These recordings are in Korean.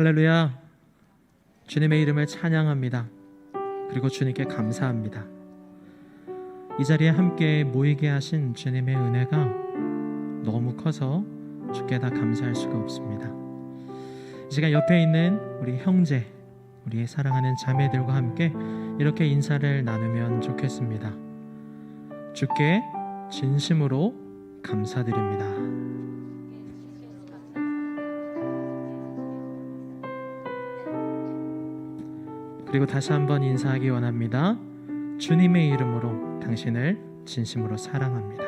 할렐루야. 주님의 이름을 찬양합니다. 그리고 주님께 감사합니다. 이 자리에 함께 모이게 하신 주님의 은혜가 너무 커서 주께 다 감사할 수가 없습니다. 이 시간 옆에 있는 우리 형제, 우리의 사랑하는 자매들과 함께 이렇게 인사를 나누면 좋겠습니다. 주께 진심으로 감사드립니다. 그리고 다시 한번 인사하기 원합니다. 주님의 이름으로 당신을 진심으로 사랑합니다.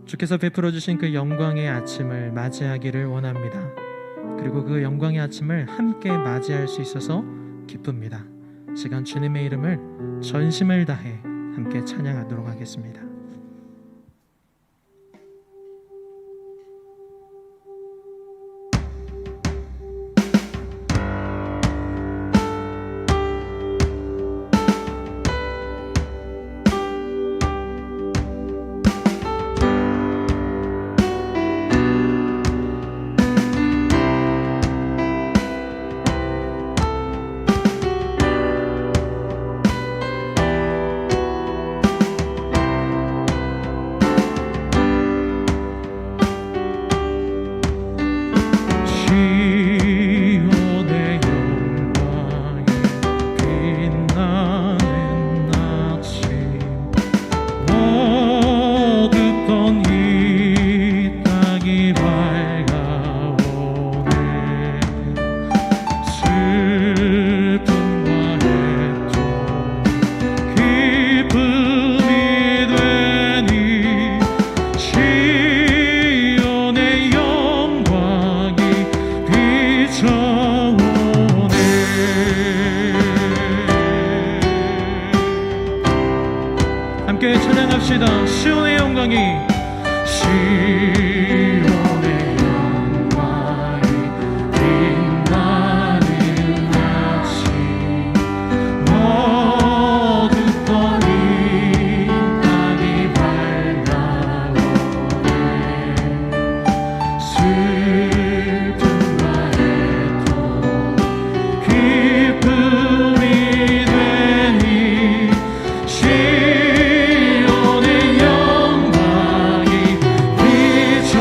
주께서 베풀어 주신 그 영광의 아침을 맞이하기를 원합니다. 그리고 그 영광의 아침을 함께 맞이할 수 있어서 기쁩니다. 시간 주님의 이름을 전심을 다해 함께 찬양하도록 하겠습니다. 함께 찬양합시다. 시온의 영광이 빛나는 아침 어둡던 이 땅이 밝아오네 슬픔과 애통 기쁨이 되니 시온의 영광이 비춰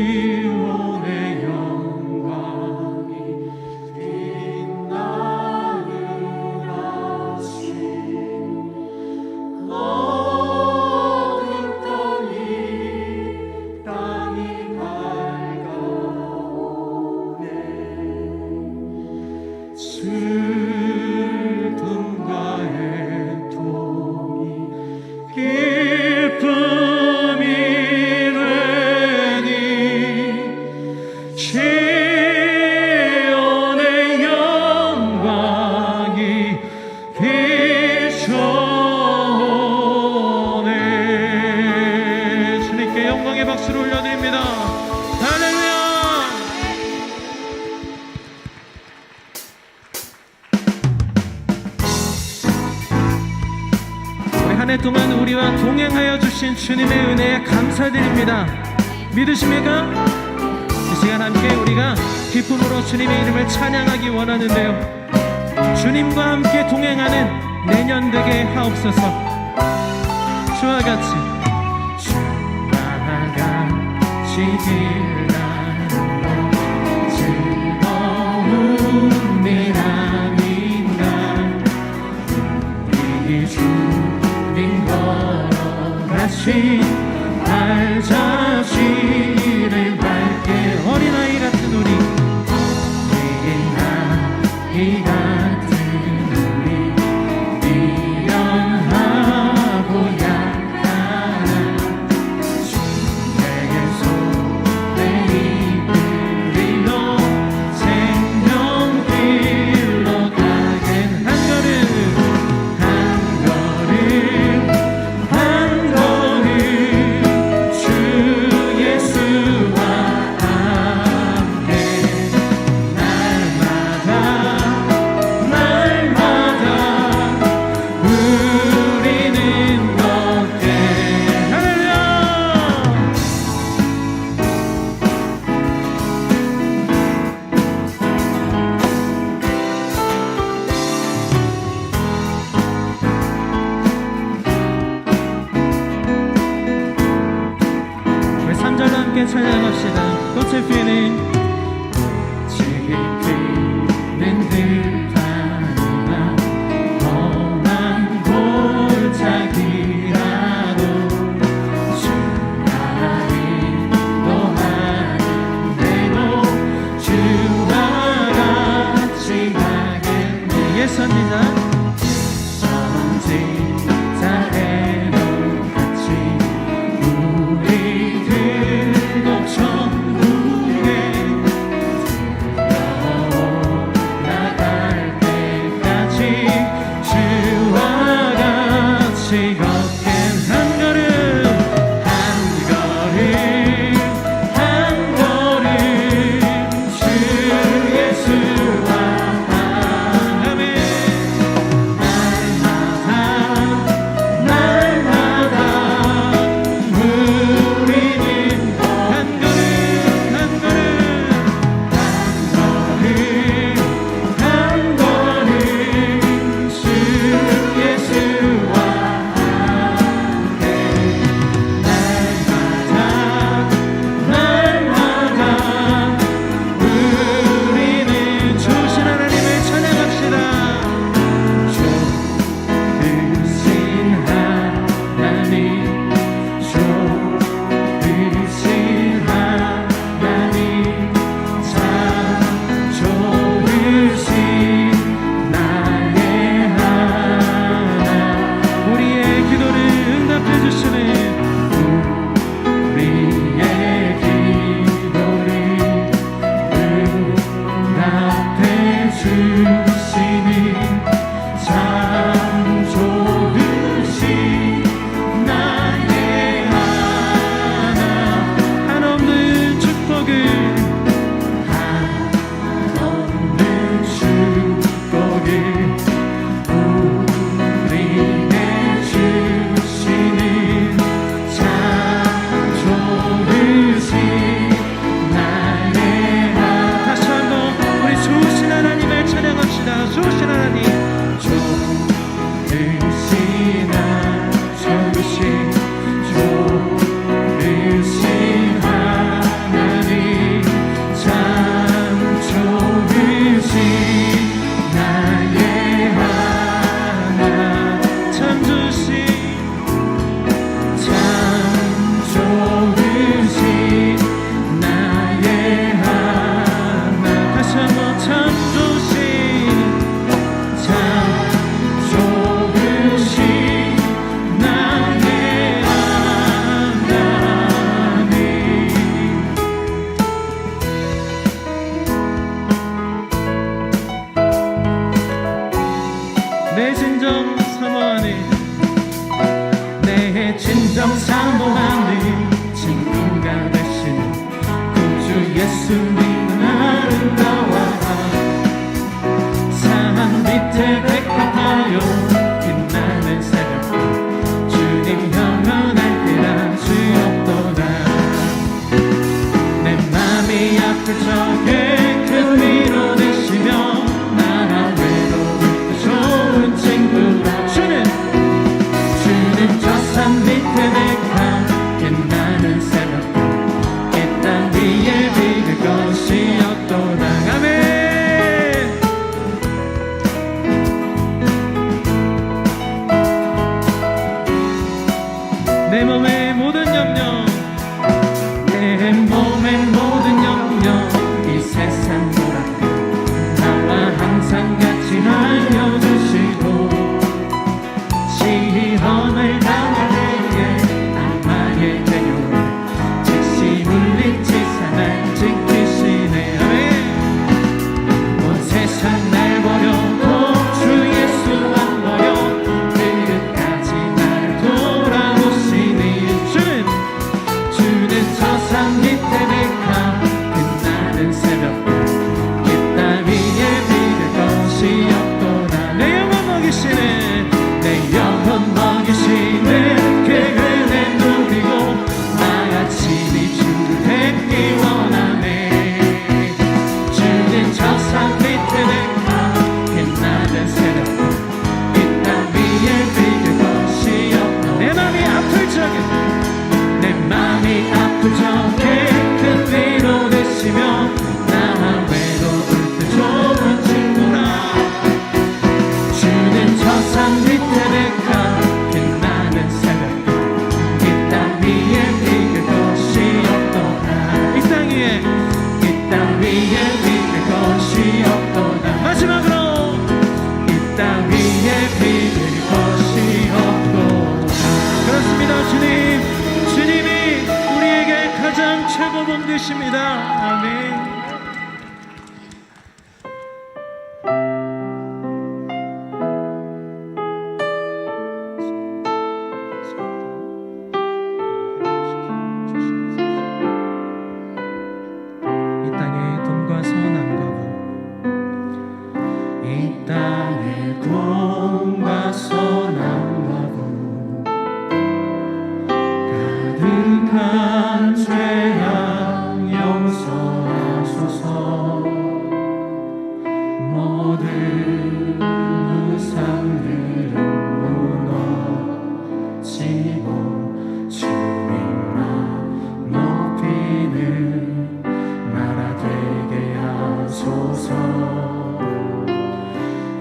시온의 영광이 빛나는 아침 어둡더니 땅이 밝아오네 슬픔과 애통이 기쁨이 되니 시온의 영광이 비춰오네. 주님께 영광의 박수를 올려드립니다. 할렐루야. 한 해 동안 우리와 동행하여 주신 주님의 은혜에 감사드립니다. 믿으십니까? 이 시간 함께 우리가 기쁨으로 주님의 이름을 찬양하기 원하는데요, 주님과 함께 동행하는 내년 되게 하옵소서. 주와 같이 길나는 즐거운 내 남인가 우리 주님 걸어가신 발자취를 밟게 어린아이 같은 우리 어린아이 같은 우리 미련하고 약한 주의 손에 이끌리러 생명길로 가겐 한 걸음 한 걸음 주 예수와 함께 날마다 우리는 걷게 할렐루야. 우리 3절로 함께 찬양합시다. 꽃을 피는 피는 듯하나 험한 골짜기라도 주가 인도하는대로 주와 같이 가겠네. 옛 선지자 선지자대로 같이 우리들도 천국에 들어오리라. 내 몸의 모든 영역 이 세상 노랗게 나와 항상 같이 알려주시고 시험을 당할 때에 악마의 괴력을 즉시 물리치사 날 지키시네. 아멘. 온 세상 날 버려도 주 예수 안 버려 끝까지 나를 돌아보시니 주는 저산 밑에 백합 빛나는 새벽 이 땅 위에 비길 것이 없도다. 내 영혼 먹이시네 내 영혼 먹이시네 그 은혜 누리고 나 아침이 주를 뵙기 원하네. 주는 저산 밑에 백합 빛나는 새벽 이 땅 위에 비길 것이 없도다. 내 맘이 아플 적에 내 맘이 아플 적에 큰 위로 되시며 나 외로울 때 좋은 친구라. 주는 저산 밑에 백합 빛나는 새벽 이 땅 위에 비길 것이 없도다. 이 땅 위에 비길 것이 없도다. 마지막으로 이 땅 위에 비길 것이 없도다. 그렇습니다. 주님이 우리에게 가장 최고봉 되십니다. 아멘. 이 땅의 돈과 선함과 부 이 땅의 돈과 선함과 부 가득한 죄악 용서하소서. 모든 우상들은 무너지고 주님만 높이는 나라 되게 하소서.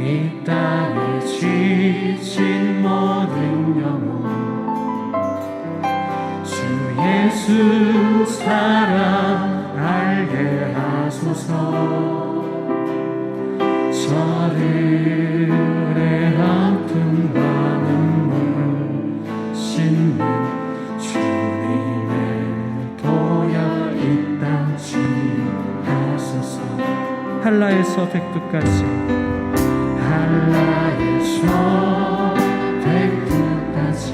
이 땅에 지친 모든 영혼 주 예수 사랑 알게 하소서. 저들의 아픔과 눈물 씻는 주님의 도야 이 땅 지하소서. 한라에서 백두까지 한라에서 백두까지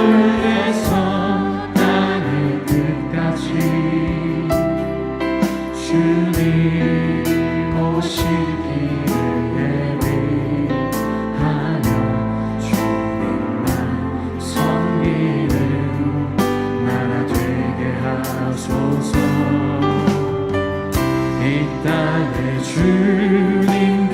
백두에서 땅의 끝까지 주님 오시기를 예비하며 주님만 섬기는 나라 되게 하소서. 이 땅에 주님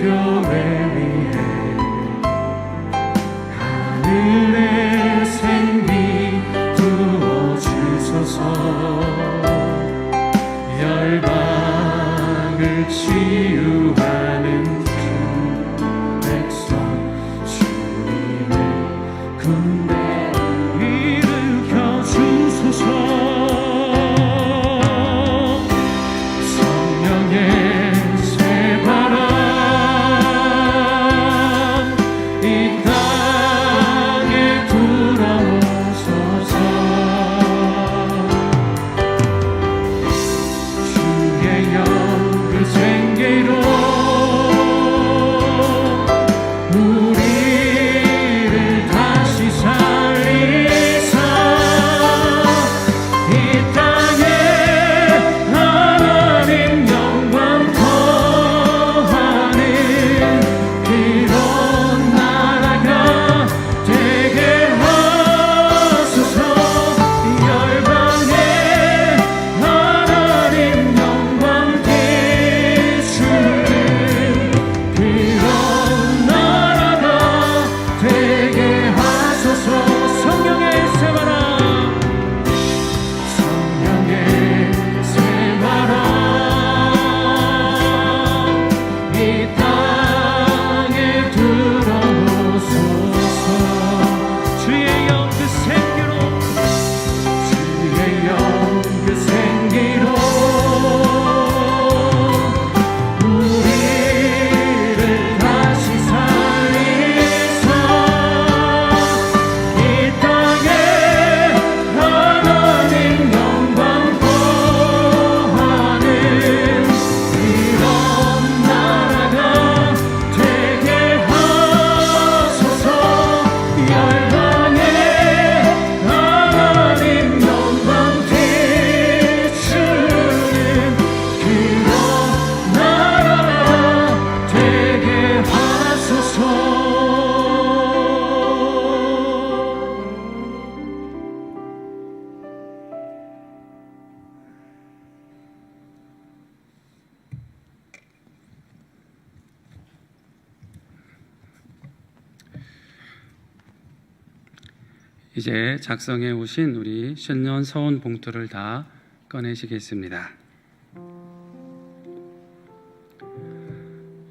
이제 작성해 오신 우리 신년 서원 봉투를 다 꺼내시겠습니다.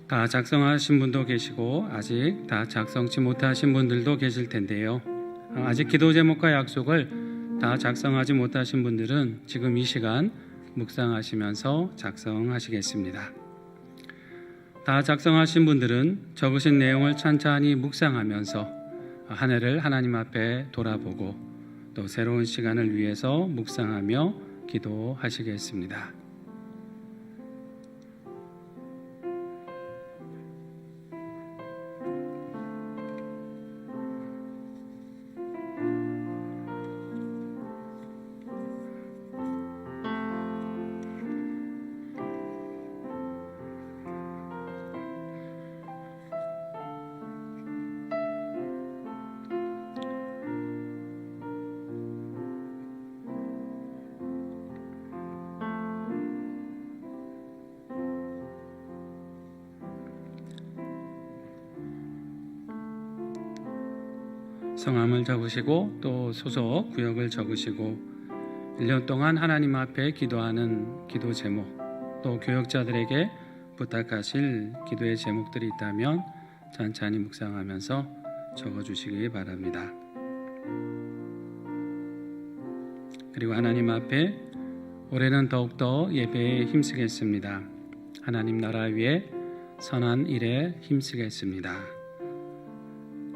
다 작성하신 분도 계시고 아직 다 작성치 못하신 분들도 계실 텐데요. 아직 기도 제목과 약속을 다 작성하지 못하신 분들은 지금 이 시간 묵상하시면서 작성하시겠습니다. 다 작성하신 분들은 적으신 내용을 찬찬히 묵상하면서 한 해를 하나님 앞에 돌아보고 또 새로운 시간을 위해서 묵상하며 기도하시겠습니다. 성함을 적으시고 또 소속 구역을 적으시고 1년 동안 하나님 앞에 기도하는 기도 제목, 또 교역자들에게 부탁하실 기도의 제목들이 있다면 찬찬히 묵상하면서 적어주시기 바랍니다. 그리고 하나님 앞에 올해는 더욱더 예배에 힘쓰겠습니다. 하나님 나라 위에 선한 일에 힘쓰겠습니다.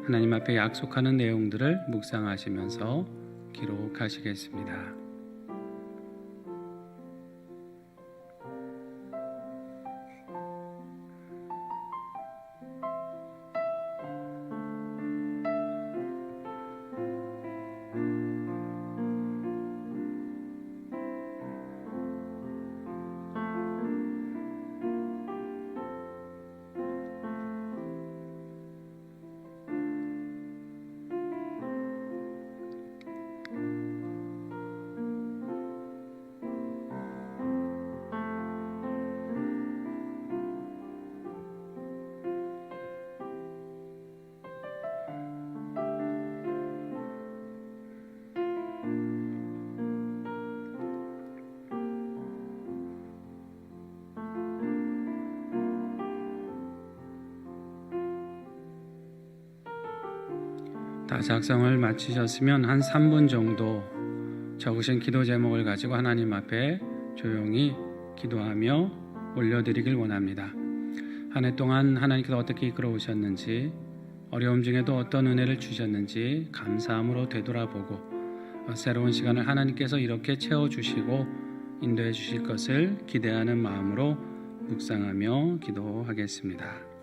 하나님 앞에 약속하는 내용들을 묵상하시면서 기록하시겠습니다. 다 작성을 마치셨으면 한 3분 정도 적으신 기도 제목을 가지고 하나님 앞에 조용히 기도하며 올려드리길 원합니다. 한 해 동안 하나님께서 어떻게 이끌어 오셨는지, 어려움 중에도 어떤 은혜를 주셨는지 감사함으로 되돌아보고 새로운 시간을 하나님께서 이렇게 채워주시고 인도해 주실 것을 기대하는 마음으로 묵상하며 기도하겠습니다.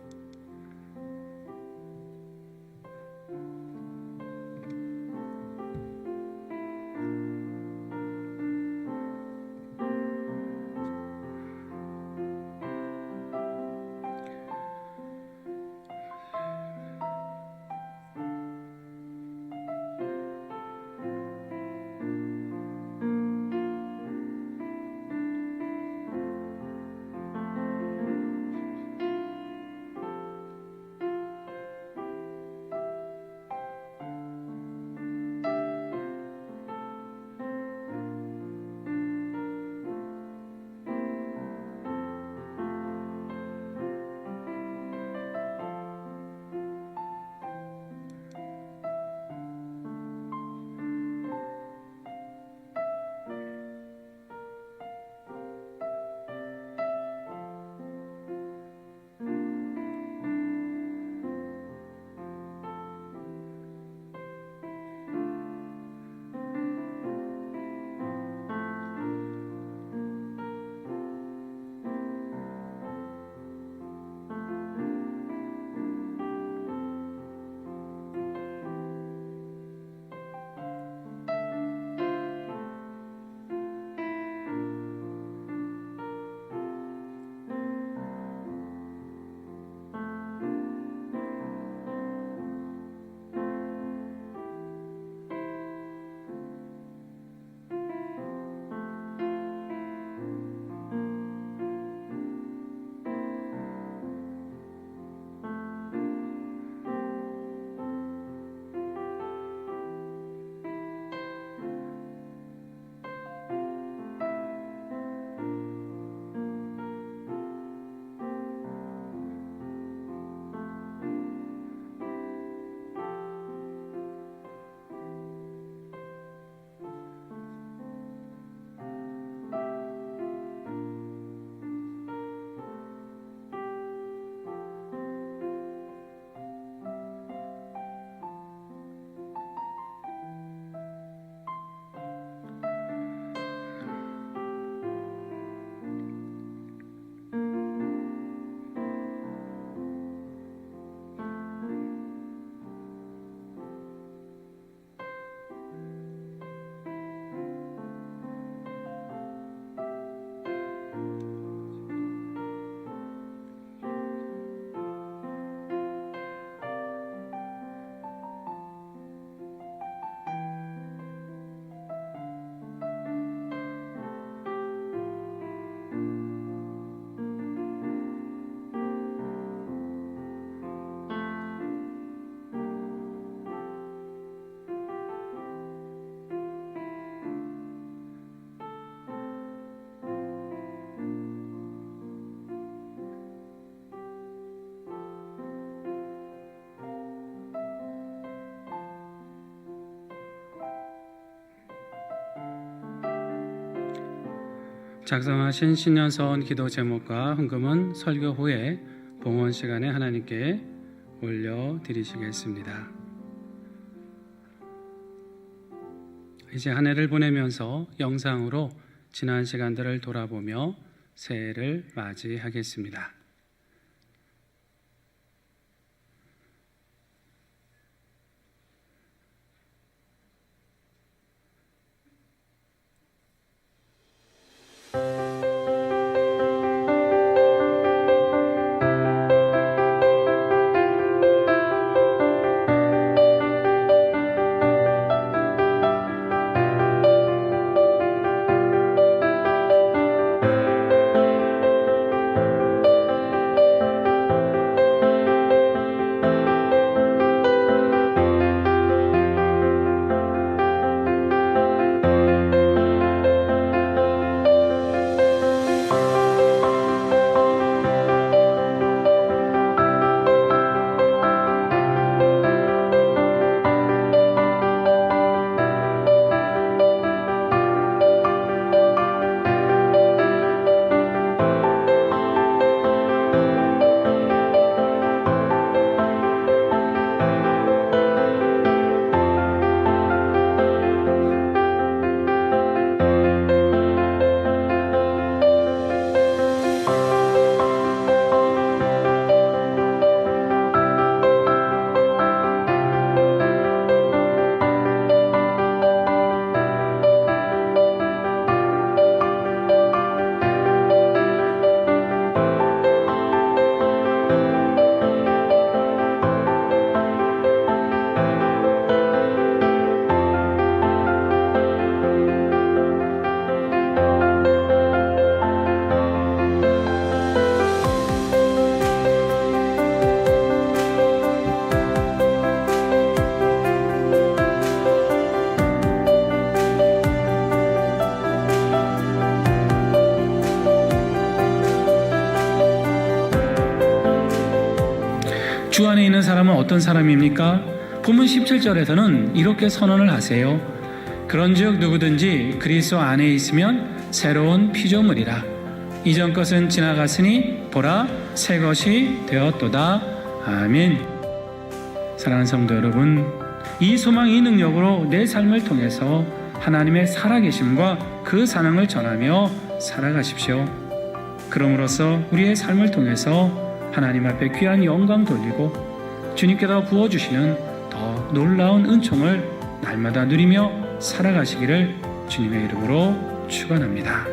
작성하신 신년서원 기도 제목과 헌금은 설교 후에 봉헌 시간에 하나님께 올려드리시겠습니다. 이제 한 해를 보내면서 영상으로 지난 시간들을 돌아보며 새해를 맞이하겠습니다. 주 안에 있는 사람은 어떤 사람입니까? 본문 17절에서는 이렇게 선언을 하세요. 그런즉 누구든지 그리스도 안에 있으면 새로운 피조물이라. 이전 것은 지나갔으니 보라 새 것이 되었도다. 아멘. 사랑하는 성도 여러분, 이 소망, 이 능력으로 내 삶을 통해서 하나님의 살아계심과 그 사랑을 전하며 살아가십시오. 그럼으로써 우리의 삶을 통해서 하나님 앞에 귀한 영광 돌리고 주님께서 부어주시는 더 놀라운 은총을 날마다 누리며 살아가시기를 주님의 이름으로 축원합니다.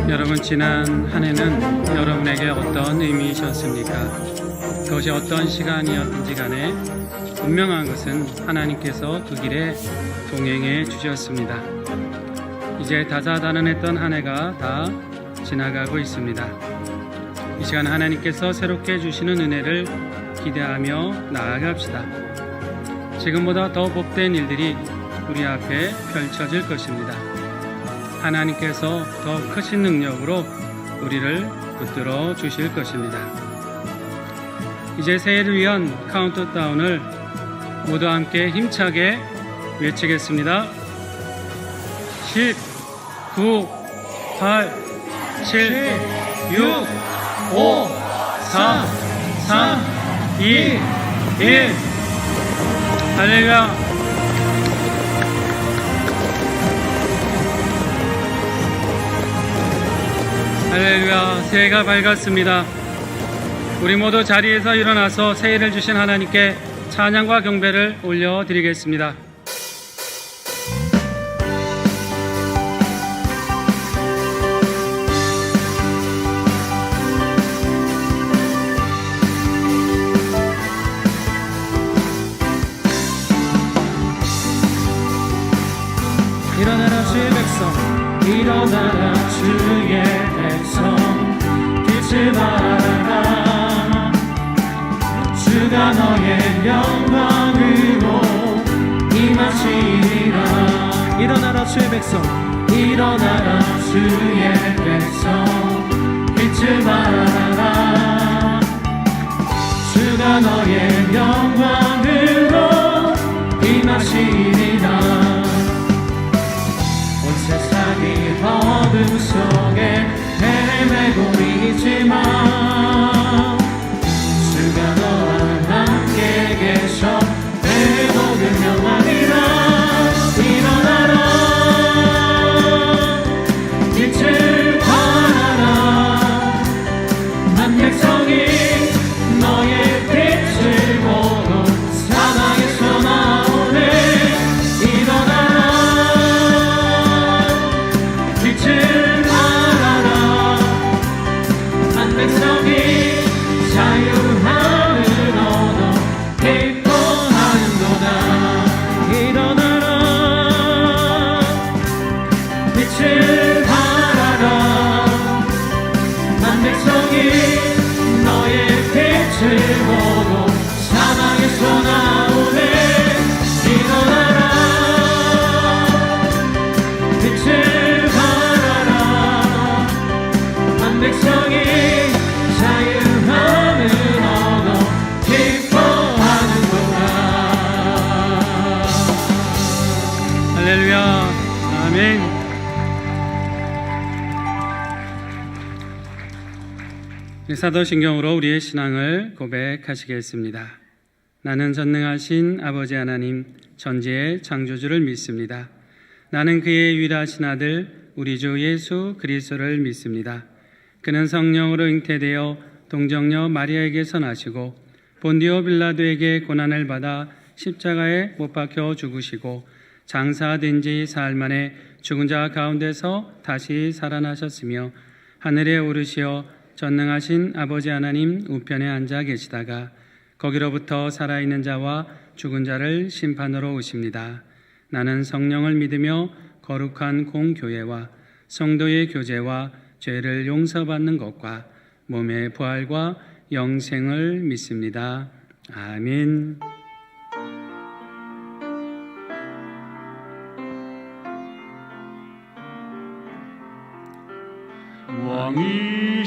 여러분, 지난 한 해는 여러분에게 어떤 의미이셨습니까? 그것이 어떤 시간이었든지 간에 분명한 것은 하나님께서 그 길에 동행해 주셨습니다. 이제 다사다난했던 한 해가 다 지나가고 있습니다. 이 시간 하나님께서 새롭게 주시는 은혜를 기대하며 나아갑시다. 지금보다 더 복된 일들이 우리 앞에 펼쳐질 것입니다. 하나님께서 더 크신 능력으로 우리를 붙들어 주실 것입니다. 이제 새해를 위한 카운트다운을 모두 함께 힘차게 외치겠습니다. 10, 9, 8, 7, 6, 5, 4, 3, 2, 1. 할렐루야. 할렐루야. 새해가 밝았습니다. 우리 모두 자리에서 일어나서 새해를 주신 하나님께 찬양과 경배를 올려드리겠습니다. 일어나라 주의 백성 빛을 발하라 주가 너의 영광으로 임하시리라 일어나라 주의 백성 일어나라 주의 백성 빛을 발하라 주가 너의 영광으로 임하시리라 온 세상이 어둠 속에 헤매고 있지만 주가 너와 함께 계셔 회복을 명하리라 일어나라 빛을 발하라 난 백성이 너의 빛을 보고 사방에서 나오네 일어나라 빛을 발하라 난 백성이 자유함을 얻어 기뻐하는도다 일어나라 빛을 발하라 난 백성이 너의 빛을 보고 사방에서 나오네 일어나라 빛을 발하라 난 백성이 자유함을 얻어 기뻐하는도다 할렐루야. 아멘. 사도신경으로 우리의 신앙을 고백하시겠습니다. 나는 전능하신 아버지 하나님 전지의 창조주를 믿습니다. 나는 그의 유일하신 아들 우리 주 예수 그리스도를 믿습니다. 그는 성령으로 잉태되어 동정녀 마리아에게서 나시고 본디오 빌라도에게 고난을 받아 십자가에 못 박혀 죽으시고 장사된 지 사흘 만에 죽은 자 가운데서 다시 살아나셨으며 하늘에 오르시어 전능하신 아버지 하나님 우편에 앉아 계시다가 거기로부터 살아있는 자와 죽은 자를 심판으로 오십니다. 나는 성령을 믿으며 거룩한 공교회와 성도의 교제와 죄를 용서받는 것과 몸의 부활과 영생을 믿습니다. 아멘.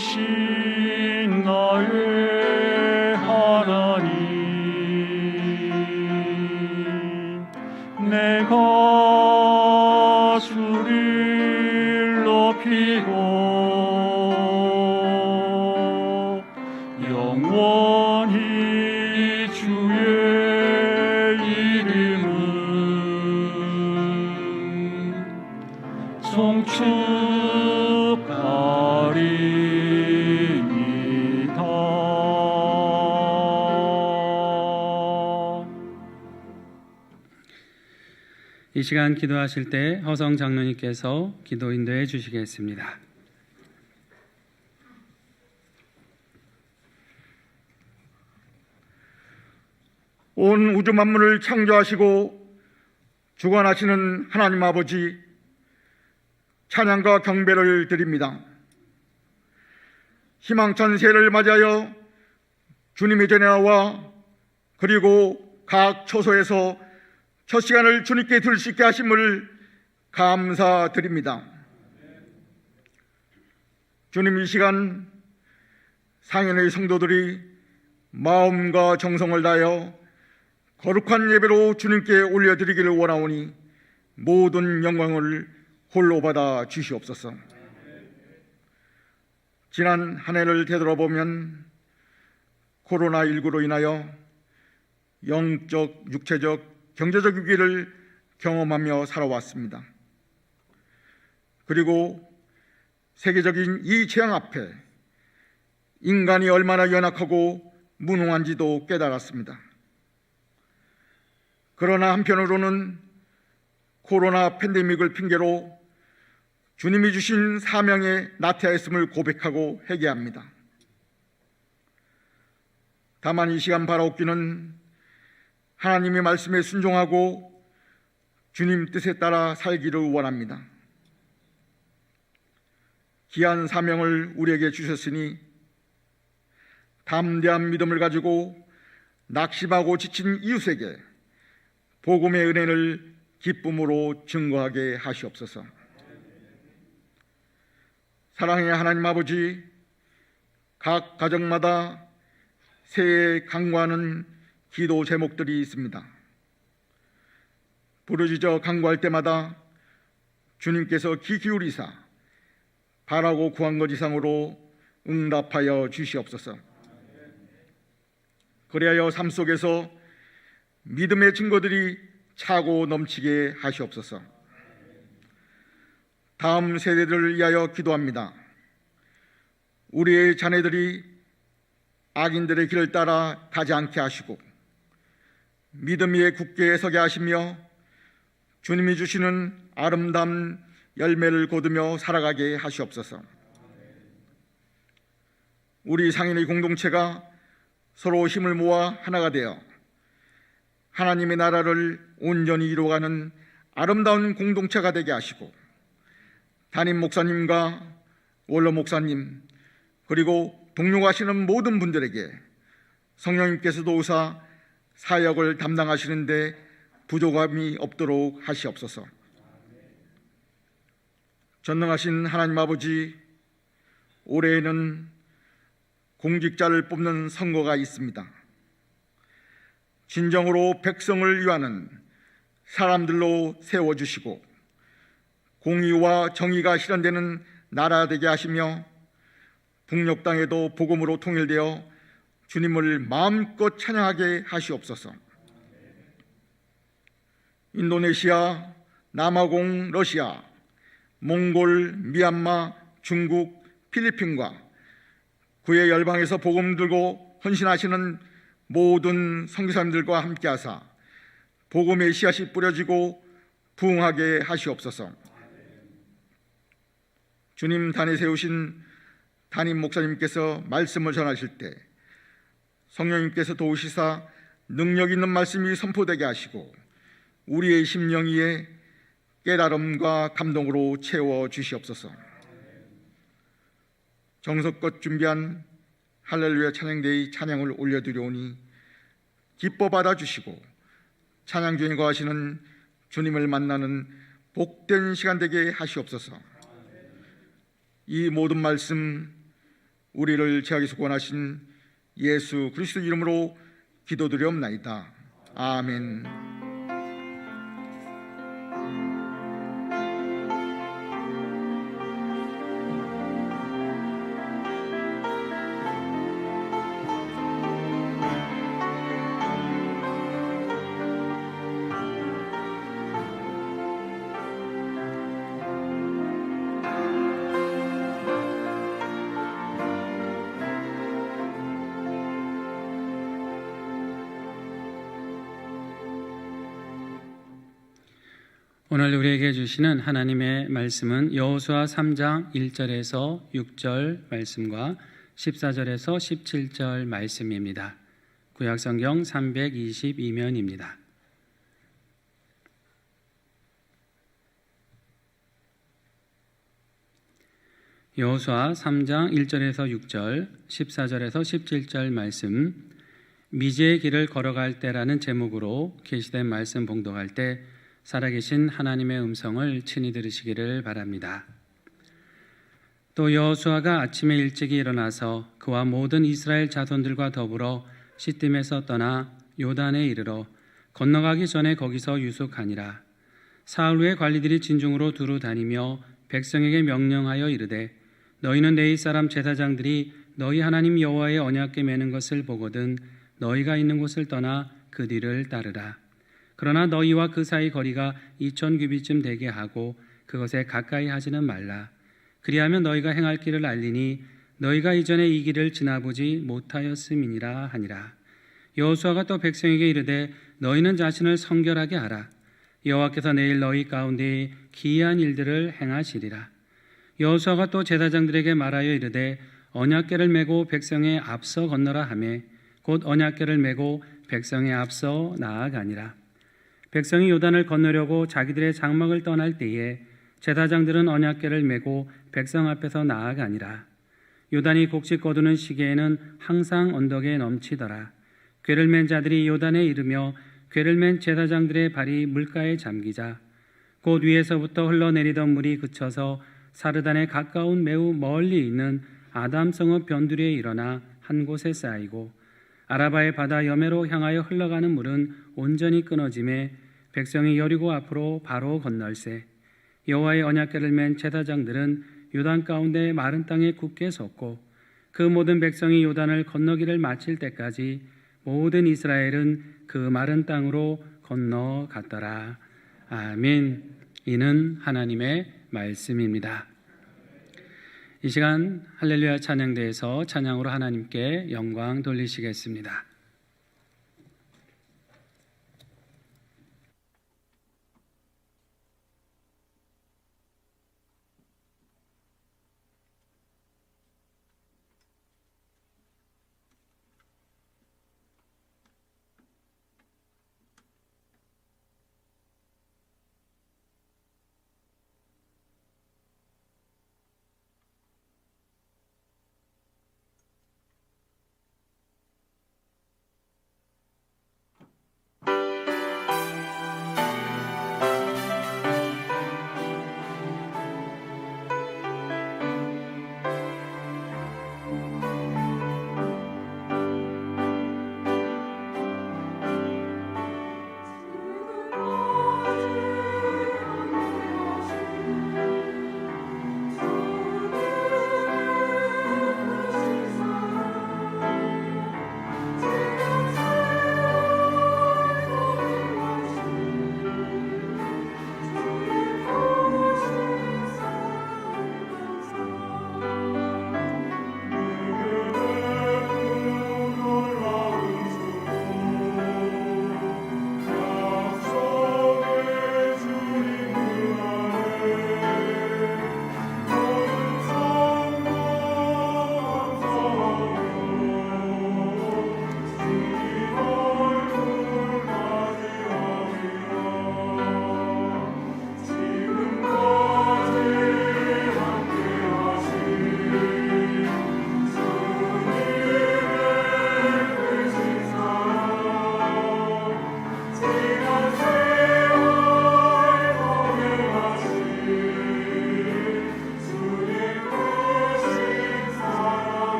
왕이신 나의 하나님 내가 주를 높이고 영원히 주의 이름을 송축하리이다. 이 시간 기도하실 때 허성 장로님께서 기도 인도해 주시겠습니다. 온 우주 만물을 창조하시고 주관하시는 하나님 아버지, 찬양과 경배를 드립니다. 희망찬 새해를 맞이하여 주님의 전에 나와 그리고 각 처소에서 첫 시간을 주님께 드릴 수 있게 하심을 감사드립니다. 주님, 이 시간 상인의 성도들이 마음과 정성을 다하여 거룩한 예배로 주님께 올려드리기를 원하오니 모든 영광을 홀로 받아 주시옵소서. 지난 한 해를 되돌아보면 코로나19로 인하여 영적, 육체적, 경제적 위기를 경험하며 살아왔습니다. 그리고 세계적인 이 재앙 앞에 인간이 얼마나 연약하고 무능한지도 깨달았습니다. 그러나 한편으로는 코로나 팬데믹을 핑계로 주님이 주신 사명에 나태하였음을 고백하고 회개합니다. 다만 이 시간 바라옵기는 하나님의 말씀에 순종하고 주님 뜻에 따라 살기를 원합니다. 귀한 사명을 우리에게 주셨으니 담대한 믿음을 가지고 낙심하고 지친 이웃에게 복음의 은혜를 기쁨으로 증거하게 하시옵소서. 사랑의 하나님 아버지, 각 가정마다 새해 간구하는 기도 제목들이 있습니다. 부르짖어 간구할 때마다 주님께서 귀 기울이사 바라고 구한 것 이상으로 응답하여 주시옵소서. 그리하여 삶 속에서 믿음의 증거들이 차고 넘치게 하시옵소서. 다음 세대들을 위하여 기도합니다. 우리의 자녀들이 악인들의 길을 따라 가지 않게 하시고 믿음 위에 굳게 서게 하시며 주님이 주시는 아름다운 열매를 거두며 살아가게 하시옵소서. 우리 상인의 공동체가 서로 힘을 모아 하나가 되어 하나님의 나라를 온전히 이루어가는 아름다운 공동체가 되게 하시고 담임 목사님과 원로 목사님 그리고 동료하시는 모든 분들에게 성령님께서도 오사 사역을 담당하시는데 부족함이 없도록 하시옵소서. 전능하신 하나님 아버지, 올해에는 공직자를 뽑는 선거가 있습니다. 진정으로 백성을 위하는 사람들로 세워주시고 공의와 정의가 실현되는 나라 되게 하시며 북녘 땅에도 복음으로 통일되어 주님을 마음껏 찬양하게 하시옵소서. 인도네시아, 남아공, 러시아, 몽골, 미얀마, 중국, 필리핀과 그의 열방에서 복음 들고 헌신하시는 모든 선교사님들과 함께하사 복음의 씨앗이 뿌려지고 부흥하게 하시옵소서. 주님 단에 세우신 담임 목사님께서 말씀을 전하실 때 성령님께서 도우시사 능력 있는 말씀이 선포되게 하시고 우리의 심령 위에 깨달음과 감동으로 채워 주시옵소서. 정성껏 준비한 할렐루야 찬양대의 찬양을 올려드리오니 기뻐 받아주시고 찬양 중에 거하시는 주님을 만나는 복된 시간 되게 하시옵소서. 이 모든 말씀 우리를 제하기서 권하신 예수 그리스도 이름으로 기도드리옵나이다. 아멘. 오늘 우리에게 주시는 하나님의 말씀은 여호수아 3장 1절에서 6절 말씀과 14절에서 17절 말씀입니다. 구약성경 322면입니다. 여호수아 3장 1절에서 6절, 14절에서 17절 말씀, 미지의 길을 걸어갈 때라는 제목으로 게시된 말씀 봉독할 때 살아계신 하나님의 음성을 친히 들으시기를 바랍니다. 또 여호수아가 아침에 일찍이 일어나서 그와 모든 이스라엘 자손들과 더불어 시딤에서 떠나 요단에 이르러 건너가기 전에 거기서 유숙하니라. 사흘 후에 관리들이 진중으로 두루 다니며 백성에게 명령하여 이르되 너희는 내 이사람 제사장들이 너희 하나님 여호와의 언약궤 매는 것을 보거든 너희가 있는 곳을 떠나 그 뒤를 따르라. 그러나 너희와 그 사이 거리가 2000규빗쯤 되게 하고 그것에 가까이 하지는 말라. 그리하면 너희가 행할 길을 알리니 너희가 이전에 이 길을 지나보지 못하였음이니라 하니라. 여호수아가 또 백성에게 이르되 너희는 자신을 성결하게 하라. 여호와께서 내일 너희 가운데 기이한 일들을 행하시리라. 여호수아가 또 제사장들에게 말하여 이르되 언약궤를 메고 백성의 앞서 건너라 하매 곧 언약궤를 메고 백성의 앞서 나아가니라. 백성이 요단을 건너려고 자기들의 장막을 떠날 때에 제사장들은 언약궤를 메고 백성 앞에서 나아가니라. 요단이 곡식 거두는 시기에는 항상 언덕에 넘치더라. 궤를 맨 자들이 요단에 이르며 궤를 맨 제사장들의 발이 물가에 잠기자 곧 위에서부터 흘러내리던 물이 그쳐서 사르단에 가까운 매우 멀리 있는 아담 성읍 변두리에 일어나 한 곳에 쌓이고 아라바의 바다 여매로 향하여 흘러가는 물은 온전히 끊어짐에 백성이 여리고 앞으로 바로 건널세. 여호와의 언약궤를 맨 제사장들은 요단 가운데 마른 땅에 굳게 섰고 그 모든 백성이 요단을 건너기를 마칠 때까지 모든 이스라엘은 그 마른 땅으로 건너갔더라. 아멘. 이는 하나님의 말씀입니다. 이 시간 할렐루야 찬양대에서 찬양으로 하나님께 영광 돌리시겠습니다.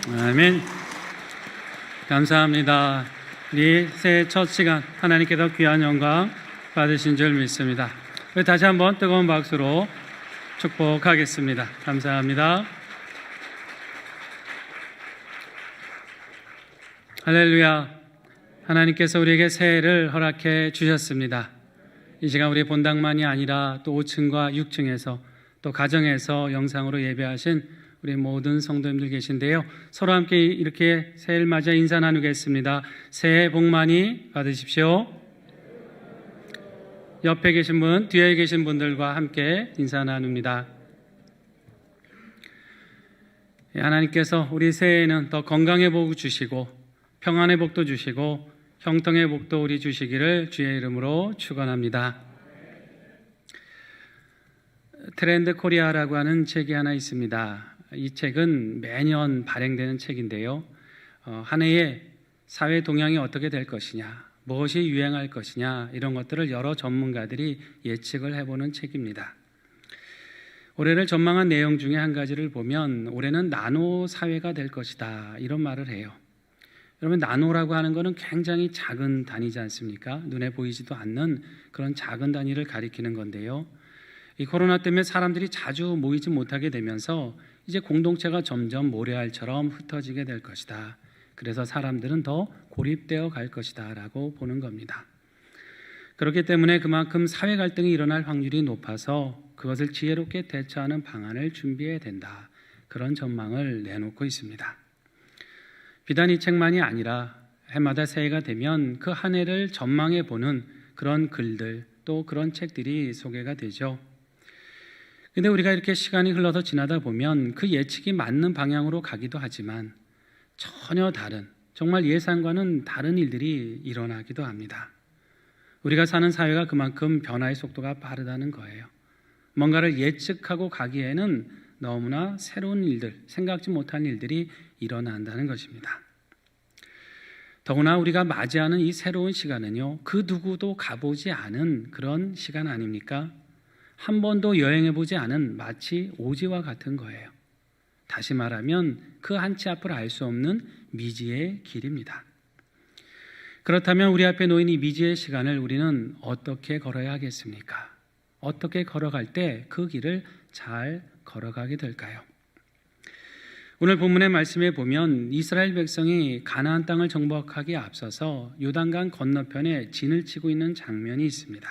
아멘. 감사합니다. 우리 새해 첫 시간 하나님께서 귀한 영광 받으신 줄 믿습니다. 우리 다시 한번 뜨거운 박수로 축복하겠습니다. 감사합니다. 할렐루야. 하나님께서 우리에게 새해를 허락해 주셨습니다. 이 시간 우리 본당만이 아니라 또 5층과 6층에서 또 가정에서 영상으로 예배하신 우리 모든 성도님들 계신데요. 서로 함께 이렇게 새해를 맞아 인사 나누겠습니다. 새해 복 많이 받으십시오. 옆에 계신 분, 뒤에 계신 분들과 함께 인사 나눕니다. 하나님께서 우리 새해에는 더 건강의 복을 주시고 평안의 복도 주시고 형통의 복도 우리 주시기를 주의 이름으로 축원합니다. 트렌드 코리아라고 하는 책이 하나 있습니다. 이 책은 매년 발행되는 책인데요. 한 해에 사회 동향이 어떻게 될 것이냐, 무엇이 유행할 것이냐, 이런 것들을 여러 전문가들이 예측을 해보는 책입니다. 올해를 전망한 내용 중에 한 가지를 보면 올해는 나노 사회가 될 것이다, 이런 말을 해요. 여러분, 나노라고 하는 것은 굉장히 작은 단위지 않습니까? 눈에 보이지도 않는 그런 작은 단위를 가리키는 건데요. 이 코로나 때문에 사람들이 자주 모이지 못하게 되면서 이제 공동체가 점점 모래알처럼 흩어지게 될 것이다. 그래서 사람들은 더 고립되어 갈 것이다 라고 보는 겁니다. 그렇기 때문에 그만큼 사회 갈등이 일어날 확률이 높아서 그것을 지혜롭게 대처하는 방안을 준비해야 된다. 그런 전망을 내놓고 있습니다. 비단 이 책만이 아니라 해마다 새해가 되면 그 한 해를 전망해 보는 그런 글들, 또 그런 책들이 소개가 되죠. 근데 우리가 이렇게 시간이 흘러서 지나다 보면 그 예측이 맞는 방향으로 가기도 하지만 전혀 다른, 정말 예상과는 다른 일들이 일어나기도 합니다. 우리가 사는 사회가 그만큼 변화의 속도가 빠르다는 거예요. 뭔가를 예측하고 가기에는 너무나 새로운 일들, 생각지 못한 일들이 일어난다는 것입니다. 더구나 우리가 맞이하는 이 새로운 시간은요, 그 누구도 가보지 않은 그런 시간 아닙니까? 한 번도 여행해보지 않은 마치 오지와 같은 거예요. 다시 말하면 그 한치 앞을 알 수 없는 미지의 길입니다. 그렇다면 우리 앞에 놓인 이 미지의 시간을 우리는 어떻게 걸어야 하겠습니까? 어떻게 걸어갈 때 그 길을 잘 걸어가게 될까요? 오늘 본문의 말씀에 보면 이스라엘 백성이 가나안 땅을 정복하기에 앞서서 요단강 건너편에 진을 치고 있는 장면이 있습니다.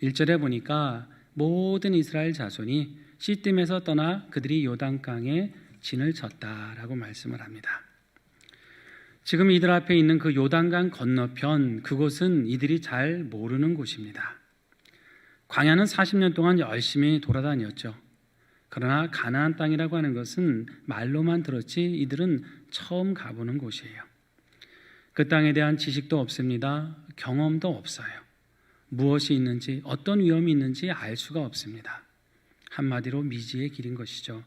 1절에 보니까 모든 이스라엘 자손이 시딤에서 떠나 그들이 요단강에 진을 쳤다라고 말씀을 합니다. 지금 이들 앞에 있는 그 요단강 건너편, 그곳은 이들이 잘 모르는 곳입니다. 광야는 40년 동안 열심히 돌아다녔죠. 그러나 가나안 땅이라고 하는 것은 말로만 들었지 이들은 처음 가보는 곳이에요. 그 땅에 대한 지식도 없습니다. 경험도 없어요. 무엇이 있는지, 어떤 위험이 있는지 알 수가 없습니다. 한마디로 미지의 길인 것이죠.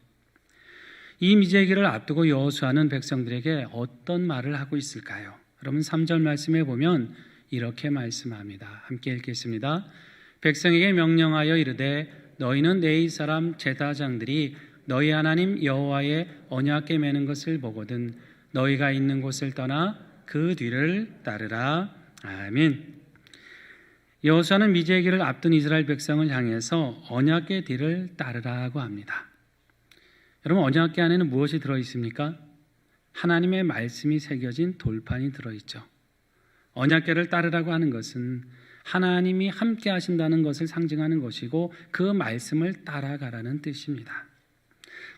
이 미지의 길을 앞두고 여호수아는 백성들에게 어떤 말을 하고 있을까요? 여러분 3절 말씀에 보면 이렇게 말씀합니다. 함께 읽겠습니다. 백성에게 명령하여 이르되 너희는 내 이스라엘 제사장들이 너희 하나님 여호와의 언약궤 매는 것을 보거든 너희가 있는 곳을 떠나 그 뒤를 따르라. 아멘. 여호수아는 미지의 길을 앞둔 이스라엘 백성을 향해서 언약궤 뒤를 따르라고 합니다. 여러분, 언약궤 안에는 무엇이 들어있습니까? 하나님의 말씀이 새겨진 돌판이 들어있죠. 언약궤를 따르라고 하는 것은 하나님이 함께 하신다는 것을 상징하는 것이고 그 말씀을 따라가라는 뜻입니다.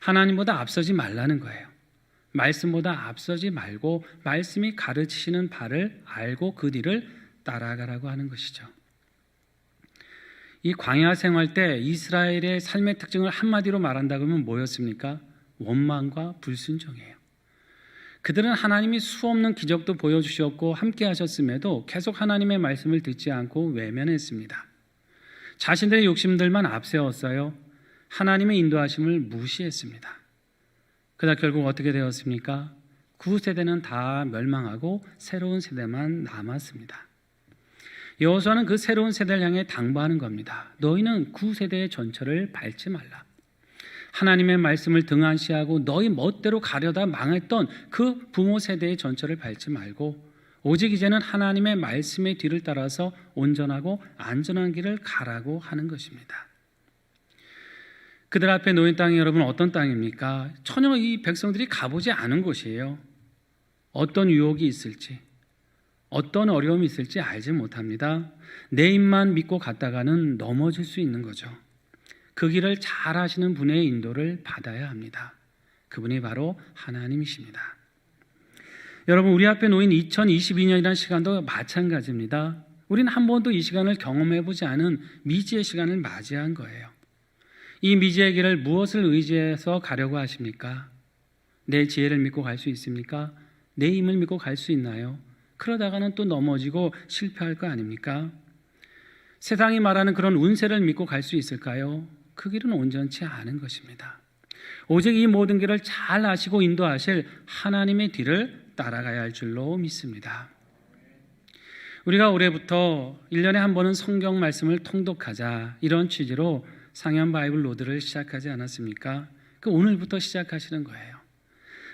하나님보다 앞서지 말라는 거예요. 말씀보다 앞서지 말고 말씀이 가르치시는 바를 알고 그 뒤를 따라가라고 하는 것이죠. 이 광야 생활 때 이스라엘의 삶의 특징을 한마디로 말한다고 하면 뭐였습니까? 원망과 불순종이에요. 그들은 하나님이 수없는 기적도 보여주셨고 함께 하셨음에도 계속 하나님의 말씀을 듣지 않고 외면했습니다. 자신들의 욕심들만 앞세웠어요. 하나님의 인도하심을 무시했습니다. 그러다 결국 어떻게 되었습니까? 구세대는 다 멸망하고 새로운 세대만 남았습니다. 여호수아는 그 새로운 세대를 향해 당부하는 겁니다. 너희는 구세대의 전철을 밟지 말라. 하나님의 말씀을 등한시하고 너희 멋대로 가려다 망했던 그 부모 세대의 전철을 밟지 말고 오직 이제는 하나님의 말씀의 뒤를 따라서 온전하고 안전한 길을 가라고 하는 것입니다. 그들 앞에 놓인 땅이 여러분 어떤 땅입니까? 전혀 이 백성들이 가보지 않은 곳이에요. 어떤 유혹이 있을지, 어떤 어려움이 있을지 알지 못합니다. 내 입만 믿고 갔다가는 넘어질 수 있는 거죠. 그 길을 잘 아시는 분의 인도를 받아야 합니다. 그분이 바로 하나님이십니다. 여러분, 우리 앞에 놓인 2022년이라는 시간도 마찬가지입니다. 우리는 한 번도 이 시간을 경험해보지 않은 미지의 시간을 맞이한 거예요. 이 미지의 길을 무엇을 의지해서 가려고 하십니까? 내 지혜를 믿고 갈 수 있습니까? 내 힘을 믿고 갈 수 있나요? 그러다가는 또 넘어지고 실패할 거 아닙니까? 세상이 말하는 그런 운세를 믿고 갈 수 있을까요? 그 길은 온전치 않은 것입니다. 오직 이 모든 길을 잘 아시고 인도하실 하나님의 뒤를 따라가야 할 줄로 믿습니다. 우리가 올해부터 1년에 한 번은 성경 말씀을 통독하자 이런 취지로 상현 바이블 로드를 시작하지 않았습니까? 그 오늘부터 시작하시는 거예요.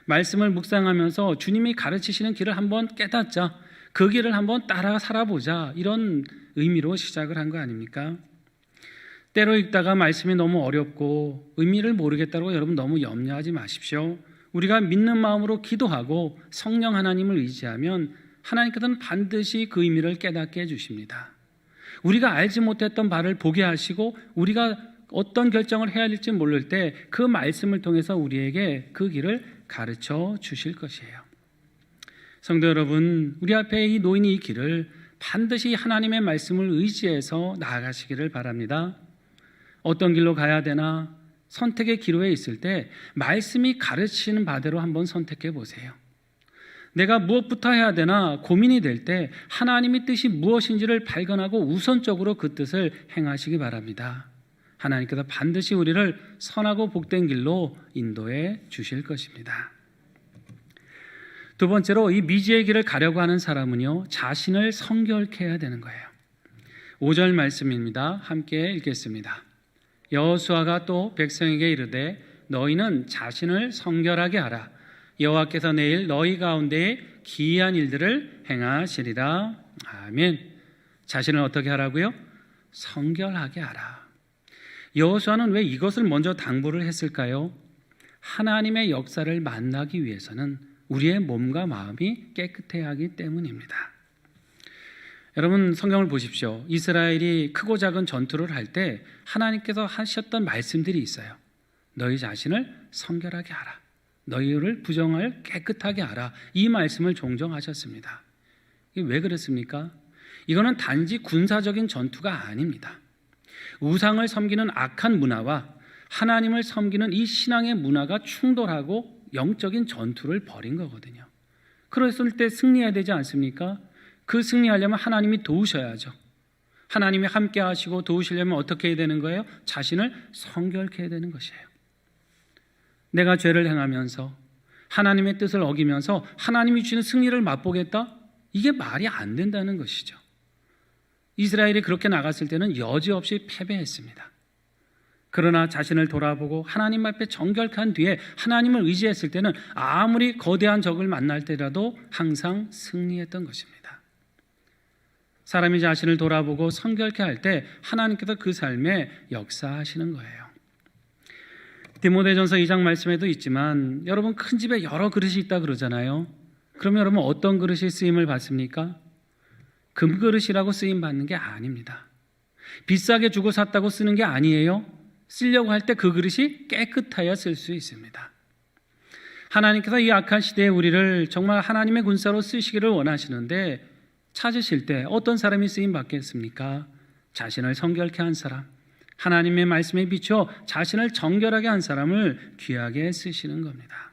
말씀을 묵상하면서 주님이 가르치시는 길을 한번 깨닫자, 그 길을 한번 따라 살아보자, 이런 의미로 시작을 한 거 아닙니까? 때로 읽다가 말씀이 너무 어렵고 의미를 모르겠다고 여러분 너무 염려하지 마십시오. 우리가 믿는 마음으로 기도하고 성령 하나님을 의지하면 하나님께서는 반드시 그 의미를 깨닫게 해주십니다. 우리가 알지 못했던 바를 보게 하시고 우리가 어떤 결정을 해야 할지 모를 때 그 말씀을 통해서 우리에게 그 길을 가르쳐 주실 것이에요. 성도 여러분, 우리 앞에 이 놓인 이 길을 반드시 하나님의 말씀을 의지해서 나아가시기를 바랍니다. 어떤 길로 가야 되나 선택의 기로에 있을 때 말씀이 가르치는 바대로 한번 선택해 보세요. 내가 무엇부터 해야 되나 고민이 될 때 하나님의 뜻이 무엇인지를 발견하고 우선적으로 그 뜻을 행하시기 바랍니다. 하나님께서 반드시 우리를 선하고 복된 길로 인도해 주실 것입니다. 두 번째로 이 미지의 길을 가려고 하는 사람은요, 자신을 성결케 해야 되는 거예요. 5절 말씀입니다. 함께 읽겠습니다. 여호수아가 또 백성에게 이르되 너희는 자신을 성결하게 하라. 여호와께서 내일 너희 가운데에 기이한 일들을 행하시리라. 아멘. 자신을 어떻게 하라고요? 성결하게 하라. 여호수아는 왜 이것을 먼저 당부를 했을까요? 하나님의 역사를 만나기 위해서는 우리의 몸과 마음이 깨끗해야 하기 때문입니다. 여러분, 성경을 보십시오. 이스라엘이 크고 작은 전투를 할 때 하나님께서 하셨던 말씀들이 있어요. 너희 자신을 성결하게 하라. 너희를 부정을 깨끗하게 하라. 이 말씀을 종종 하셨습니다. 이게 왜 그랬습니까? 이거는 단지 군사적인 전투가 아닙니다. 우상을 섬기는 악한 문화와 하나님을 섬기는 이 신앙의 문화가 충돌하고 영적인 전투를 벌인 거거든요. 그랬을 때 승리해야 되지 않습니까? 그 승리하려면 하나님이 도우셔야죠. 하나님이 함께 하시고 도우시려면 어떻게 해야 되는 거예요? 자신을 성결케 해야 되는 것이에요. 내가 죄를 행하면서 하나님의 뜻을 어기면서 하나님이 주시는 승리를 맛보겠다? 이게 말이 안 된다는 것이죠. 이스라엘이 그렇게 나갔을 때는 여지없이 패배했습니다. 그러나 자신을 돌아보고 하나님 앞에 정결한 뒤에 하나님을 의지했을 때는 아무리 거대한 적을 만날 때라도 항상 승리했던 것입니다. 사람이 자신을 돌아보고 성결케 할 때 하나님께서 그 삶에 역사하시는 거예요. 디모데전서 2장 말씀에도 있지만 여러분, 큰 집에 여러 그릇이 있다 그러잖아요. 그러면 여러분 어떤 그릇이 쓰임을 받습니까? 금그릇이라고 쓰임 받는 게 아닙니다. 비싸게 주고 샀다고 쓰는 게 아니에요. 쓰려고 할 때 그 그릇이 깨끗해야 쓸 수 있습니다. 하나님께서 이 악한 시대에 우리를 정말 하나님의 군사로 쓰시기를 원하시는데 찾으실 때 어떤 사람이 쓰임 받겠습니까? 자신을 성결케 한 사람, 하나님의 말씀에 비춰 자신을 정결하게 한 사람을 귀하게 쓰시는 겁니다.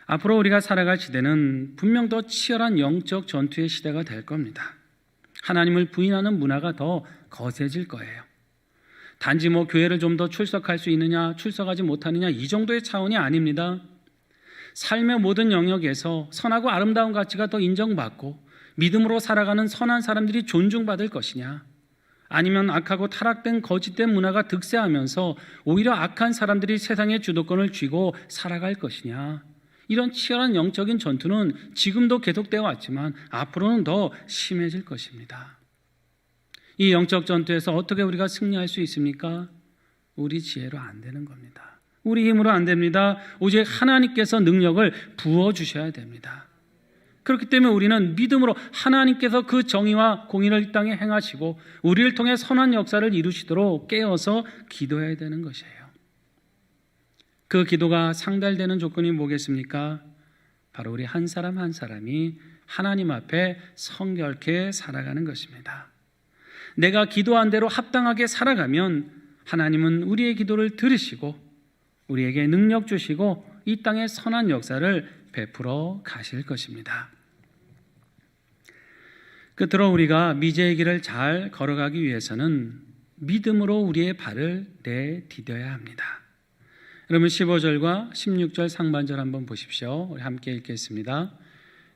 앞으로 우리가 살아갈 시대는 분명 더 치열한 영적 전투의 시대가 될 겁니다. 하나님을 부인하는 문화가 더 거세질 거예요. 단지 교회를 좀 더 출석할 수 있느냐, 출석하지 못하느냐 이 정도의 차원이 아닙니다. 삶의 모든 영역에서 선하고 아름다운 가치가 더 인정받고 믿음으로 살아가는 선한 사람들이 존중받을 것이냐, 아니면 악하고 타락된 거짓된 문화가 득세하면서 오히려 악한 사람들이 세상의 주도권을 쥐고 살아갈 것이냐. 이런 치열한 영적인 전투는 지금도 계속되어 왔지만 앞으로는 더 심해질 것입니다. 이 영적 전투에서 어떻게 우리가 승리할 수 있습니까? 우리 지혜로 안 되는 겁니다. 우리 힘으로 안 됩니다. 오직 하나님께서 능력을 부어주셔야 됩니다. 그렇기 때문에 우리는 믿음으로 하나님께서 그 정의와 공의를 이 땅에 행하시고 우리를 통해 선한 역사를 이루시도록 깨어서 기도해야 되는 것이에요. 그 기도가 상달되는 조건이 뭐겠습니까? 바로 우리 한 사람 한 사람이 하나님 앞에 성결케 살아가는 것입니다. 내가 기도한 대로 합당하게 살아가면 하나님은 우리의 기도를 들으시고 우리에게 능력 주시고 이 땅에 선한 역사를 베풀어 가실 것입니다. 끝으로 우리가 미제의 길을 잘 걸어가기 위해서는 믿음으로 우리의 발을 내디뎌야 합니다. 여러분 15절과 16절 상반절 한번 보십시오. 우리 함께 읽겠습니다.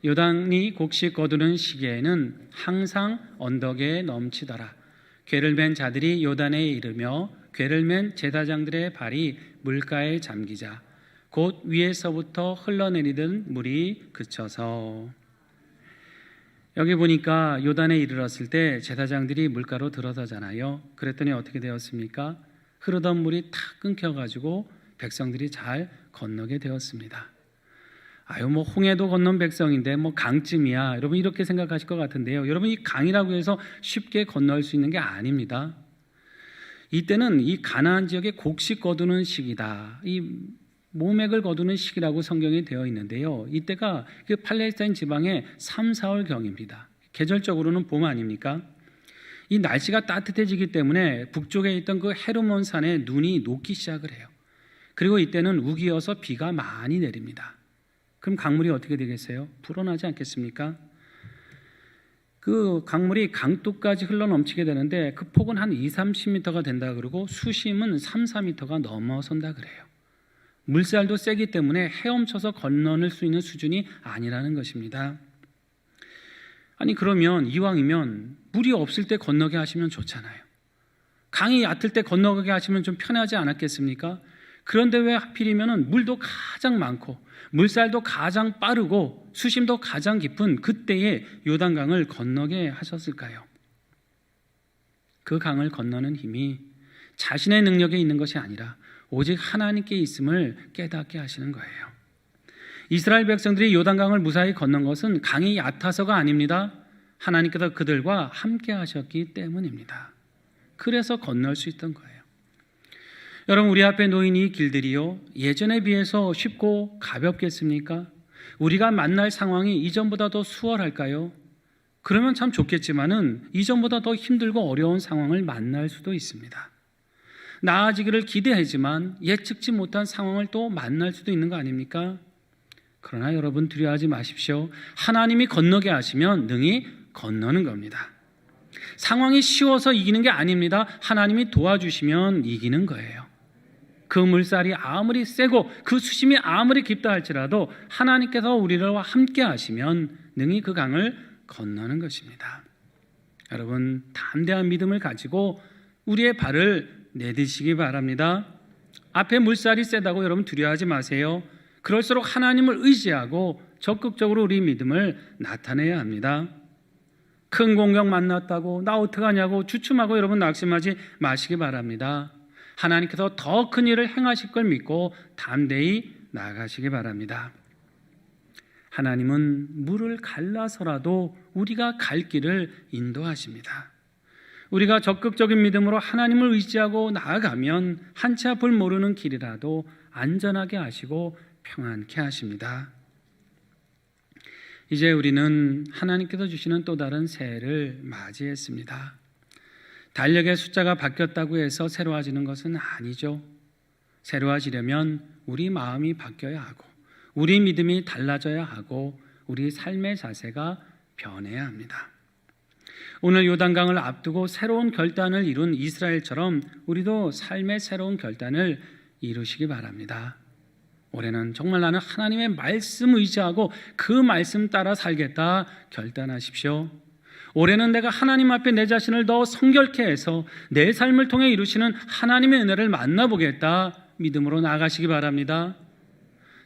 요단이 곡식 거두는 시기에는 항상 언덕에 넘치더라. 궤를 맨 자들이 요단에 이르며 궤를 맨 제사장들의 발이 물가에 잠기자 곧 위에서부터 흘러내리던 물이 그쳐서. 여기 보니까 요단에 이르렀을 때 제사장들이 물가로 들어서잖아요. 그랬더니 어떻게 되었습니까? 흐르던 물이 탁 끊겨가지고 백성들이 잘 건너게 되었습니다. 아유 뭐 홍해도 건넌 백성인데 뭐 강쯤이야, 여러분 이렇게 생각하실 것 같은데요. 여러분 이 강이라고 해서 쉽게 건널 수 있는 게 아닙니다. 이때는 이 가나안 지역의 곡식 거두는 시기다. 이 모맥을 거두는 시기라고 성경에 되어 있는데요. 이때가 그 팔레스타인 지방의 3, 4월경입니다. 계절적으로는 봄 아닙니까? 이 날씨가 따뜻해지기 때문에 북쪽에 있던 그 헤르몬 산에 눈이 녹기 시작을 해요. 그리고 이때는 우기어서 비가 많이 내립니다. 그럼 강물이 어떻게 되겠어요? 불어나지 않겠습니까? 그 강물이 강둑까지 흘러 넘치게 되는데 그 폭은 한 2, 30m가 된다 그러고 수심은 3, 4m가 넘어선다 그래요. 물살도 세기 때문에 헤엄쳐서 건너는 수 있는 수준이 아니라는 것입니다. 아니 그러면 이왕이면 물이 없을 때 건너게 하시면 좋잖아요. 강이 얕을 때 건너게 하시면 좀 편하지 않았겠습니까? 그런데 왜 하필이면 물도 가장 많고 물살도 가장 빠르고 수심도 가장 깊은 그때에 요단강을 건너게 하셨을까요? 그 강을 건너는 힘이 자신의 능력에 있는 것이 아니라 오직 하나님께 있음을 깨닫게 하시는 거예요. 이스라엘 백성들이 요단강을 무사히 건넌 것은 강이 얕아서가 아닙니다. 하나님께서 그들과 함께 하셨기 때문입니다. 그래서 건널 수 있던 거예요. 여러분 우리 앞에 놓인 이 길들이요 예전에 비해서 쉽고 가볍겠습니까? 우리가 만날 상황이 이전보다 더 수월할까요? 그러면 참 좋겠지만은 이전보다 더 힘들고 어려운 상황을 만날 수도 있습니다. 나아지기를 기대하지만 예측치 못한 상황을 또 만날 수도 있는 거 아닙니까? 그러나 여러분 두려워하지 마십시오. 하나님이 건너게 하시면 능히 건너는 겁니다. 상황이 쉬워서 이기는 게 아닙니다. 하나님이 도와주시면 이기는 거예요. 그 물살이 아무리 세고 그 수심이 아무리 깊다 할지라도 하나님께서 우리와 함께 하시면 능히 그 강을 건너는 것입니다. 여러분 담대한 믿음을 가지고 우리의 발을 내디시기 바랍니다. 앞에 물살이 세다고 여러분 두려워하지 마세요. 그럴수록 하나님을 의지하고 적극적으로 우리 믿음을 나타내야 합니다. 큰 공격 만났다고 나 어떡하냐고 주춤하고 여러분 낙심하지 마시기 바랍니다. 하나님께서 더 큰 일을 행하실 걸 믿고 담대히 나아가시기 바랍니다. 하나님은 물을 갈라서라도 우리가 갈 길을 인도하십니다. 우리가 적극적인 믿음으로 하나님을 의지하고 나아가면 한 치 앞을 모르는 길이라도 안전하게 하시고 평안케 하십니다. 이제 우리는 하나님께서 주시는 또 다른 새해를 맞이했습니다. 달력의 숫자가 바뀌었다고 해서 새로워지는 것은 아니죠. 새로워지려면 우리 마음이 바뀌어야 하고 우리 믿음이 달라져야 하고 우리 삶의 자세가 변해야 합니다. 오늘 요단강을 앞두고 새로운 결단을 이룬 이스라엘처럼 우리도 삶의 새로운 결단을 이루시기 바랍니다. 올해는 정말 나는 하나님의 말씀 의지하고 그 말씀 따라 살겠다 결단하십시오. 올해는 내가 하나님 앞에 내 자신을 더 성결케 해서 내 삶을 통해 이루시는 하나님의 은혜를 만나보겠다 믿음으로 나아가시기 바랍니다.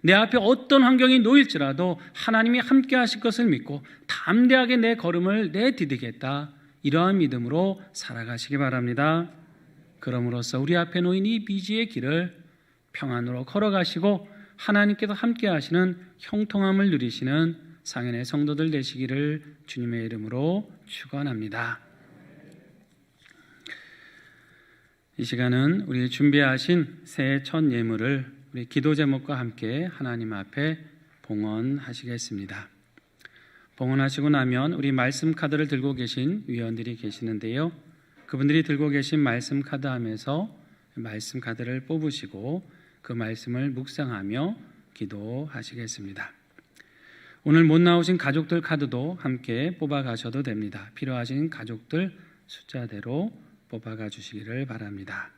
내 앞에 어떤 환경이 놓일지라도 하나님이 함께 하실 것을 믿고 담대하게 내 걸음을 내디디겠다, 이러한 믿음으로 살아가시기 바랍니다. 그럼으로써 우리 앞에 놓인 이 미지의 길을 평안으로 걸어가시고 하나님께서 함께 하시는 형통함을 누리시는 상현의 성도들 되시기를 주님의 이름으로 축원합니다. 이 시간은 우리 준비하신 새해 첫 예물을 우리 기도 제목과 함께 하나님 앞에 봉헌하시겠습니다. 봉헌하시고 나면 우리 말씀 카드를 들고 계신 위원들이 계시는데요, 그분들이 들고 계신 말씀 카드 하면서 말씀 카드를 뽑으시고 그 말씀을 묵상하며 기도하시겠습니다. 오늘 못 나오신 가족들 카드도 함께 뽑아 가셔도 됩니다. 필요하신 가족들 숫자대로 뽑아가 주시기를 바랍니다.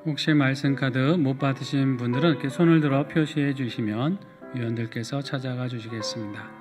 혹시 말씀 카드 못 받으신 분들은 이렇게 손을 들어 표시해 주시면 위원들께서 찾아가 주시겠습니다.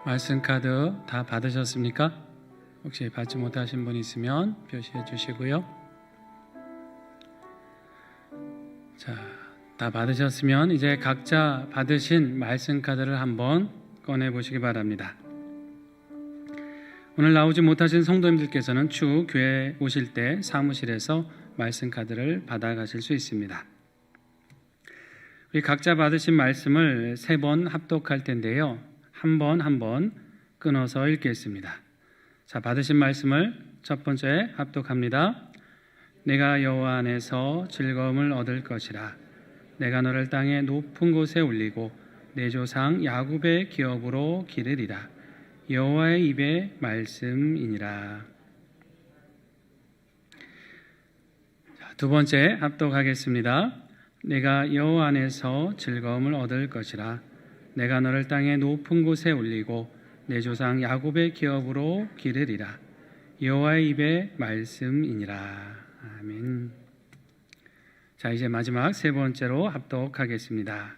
말씀 카드 다 받으셨습니까? 혹시 받지 못하신 분 있으면 표시해 주시고요. 자, 다 받으셨으면 이제 각자 받으신 말씀 카드를 한번 꺼내 보시기 바랍니다. 오늘 나오지 못하신 성도님들께서는 추후 교회 오실 때 사무실에서 말씀 카드를 받아 가실 수 있습니다. 우리 각자 받으신 말씀을 3번 합독할 텐데요. 한 번 끊어서 읽겠습니다. 자, 받으신 말씀을 첫 번째 합독합니다. 내가 여호와 안에서 즐거움을 얻을 것이라. 내가 너를 땅의 높은 곳에 올리고 내 조상 야곱의 기업으로 기르리라. 여호와의 입의 말씀이니라. 자, 두 번째 합독하겠습니다. 내가 여호와 안에서 즐거움을 얻을 것이라. 내가 너를 땅의 높은 곳에 올리고 내 조상 야곱의 기업으로 기르리라. 여호와의 입의 말씀이니라. 아멘. 자, 이제 마지막 3번째로 합독하겠습니다.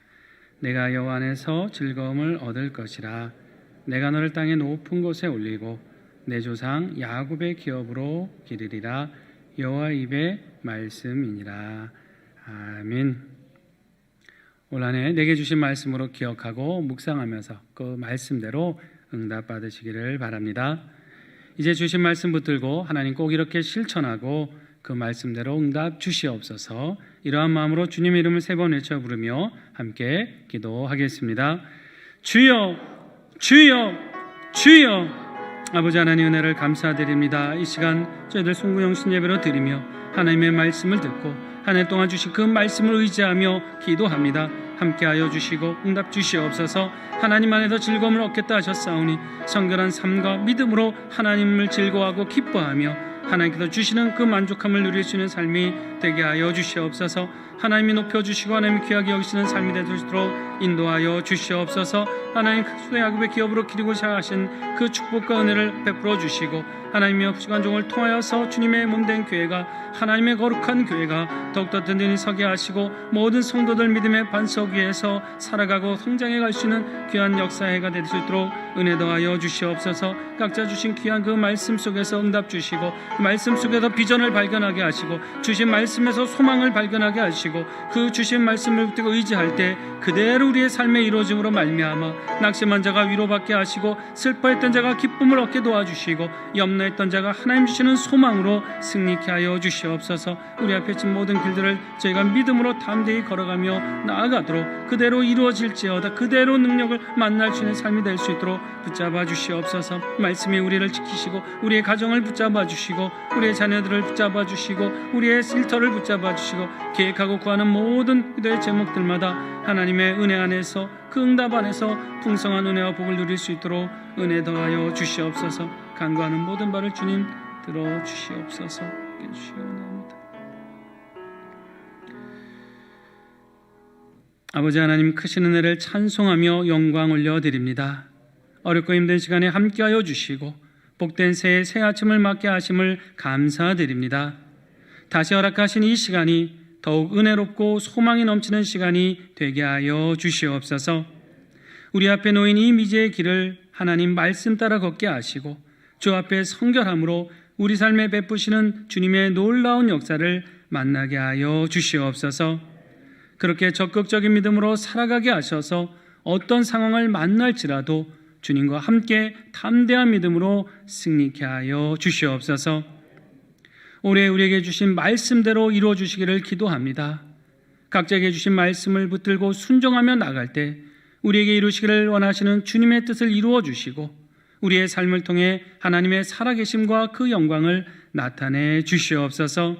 내가 여호와 안에서 즐거움을 얻을 것이라. 내가 너를 땅의 높은 곳에 올리고 내 조상 야곱의 기업으로 기르리라. 여호와의 입의 말씀이니라. 아멘. 올 한 해 내게 주신 말씀으로 기억하고 묵상하면서 그 말씀대로 응답받으시기를 바랍니다. 이제 주신 말씀 붙들고 하나님 꼭 이렇게 실천하고 그 말씀대로 응답 주시옵소서. 이러한 마음으로 주님의 이름을 3번 외쳐 부르며 함께 기도하겠습니다. 주여, 주여, 주여. 아버지 하나님 은혜를 감사드립니다. 이 시간 저희들 송구영신 예배로 드리며 하나님의 말씀을 듣고 한 해 동안 주신 그 말씀을 의지하며 기도합니다. 함께하여 주시고 응답 주시옵소서. 하나님 안에서 즐거움을 얻겠다 하셨사오니 성결한 삶과 믿음으로 하나님을 즐거워하고 기뻐하며 하나님께서 주시는 그 만족함을 누릴 수 있는 삶이 되게 하여 주시옵소서. 하나님이 높여주시고 하나님이 귀하게 여기시는 삶이 되도록 인도하여 주시옵소서. 하나님 그리스도 야곱의 기업으로 기르고자 하신 그 축복과 은혜를 베풀어 주시고 하나님의 흡수간 종을 통하여서 주님의 몸된 교회가 하나님의 거룩한 교회가 더욱더 든든히 서게 하시고 모든 성도들 믿음의 반석 위에서 살아가고 성장해 갈 수 있는 귀한 역사회가 될 수 있도록 은혜 더하여 주시옵소서. 각자 주신 귀한 그 말씀 속에서 응답 주시고 그 말씀 속에서 비전을 발견하게 하시고 주신 말씀에서 소망을 발견하게 하시고 그 주신 말씀을 붙들고 의지할 때 그대로 우리의 삶의 이루어짐으로 말미암아 낙심한 자가 위로받게 하시고 슬퍼했던 자가 기쁨을 얻게 도와주시고 염려했던 자가 하나님 주시는 소망으로 승리케 하여 주시옵소서. 우리 앞에 진 모든 길들을 저희가 믿음으로 담대히 걸어가며 나아가도록 그대로 이루어질지어다 그대로 능력을 만날 수 있는 삶이 될 수 있도록 붙잡아 주시옵소서. 말씀이 우리를 지키시고 우리의 가정을 붙잡아 주시고 우리의 자녀들을 붙잡아 주시고 우리의 일터를 붙잡아 주시고 계획하고 구하는 모든 기도의 제목들마다 하나님의 은혜 안에서 그 응답 안에서 풍성한 은혜와 복을 누릴 수 있도록 은혜 더하여 주시옵소서. 간구하는 모든 바를 주님 들어 주시옵소서. 주시옵나이다. 아버지 하나님 크신 은혜를 찬송하며 영광 올려드립니다. 어렵고 힘든 시간에 함께하여 주시고 복된 새해 새 아침을 맞게 하심을 감사드립니다. 다시 허락하신 이 시간이 더욱 은혜롭고 소망이 넘치는 시간이 되게 하여 주시옵소서. 우리 앞에 놓인 이 미지의 길을 하나님 말씀 따라 걷게 하시고 주 앞에 성결함으로 우리 삶에 베푸시는 주님의 놀라운 역사를 만나게 하여 주시옵소서. 그렇게 적극적인 믿음으로 살아가게 하셔서 어떤 상황을 만날지라도 주님과 함께 담대한 믿음으로 승리케 하여 주시옵소서. 올해 우리에게 주신 말씀대로 이루어 주시기를 기도합니다. 각자에게 주신 말씀을 붙들고 순종하며 나갈 때 우리에게 이루시기를 원하시는 주님의 뜻을 이루어 주시고 우리의 삶을 통해 하나님의 살아계심과 그 영광을 나타내 주시옵소서.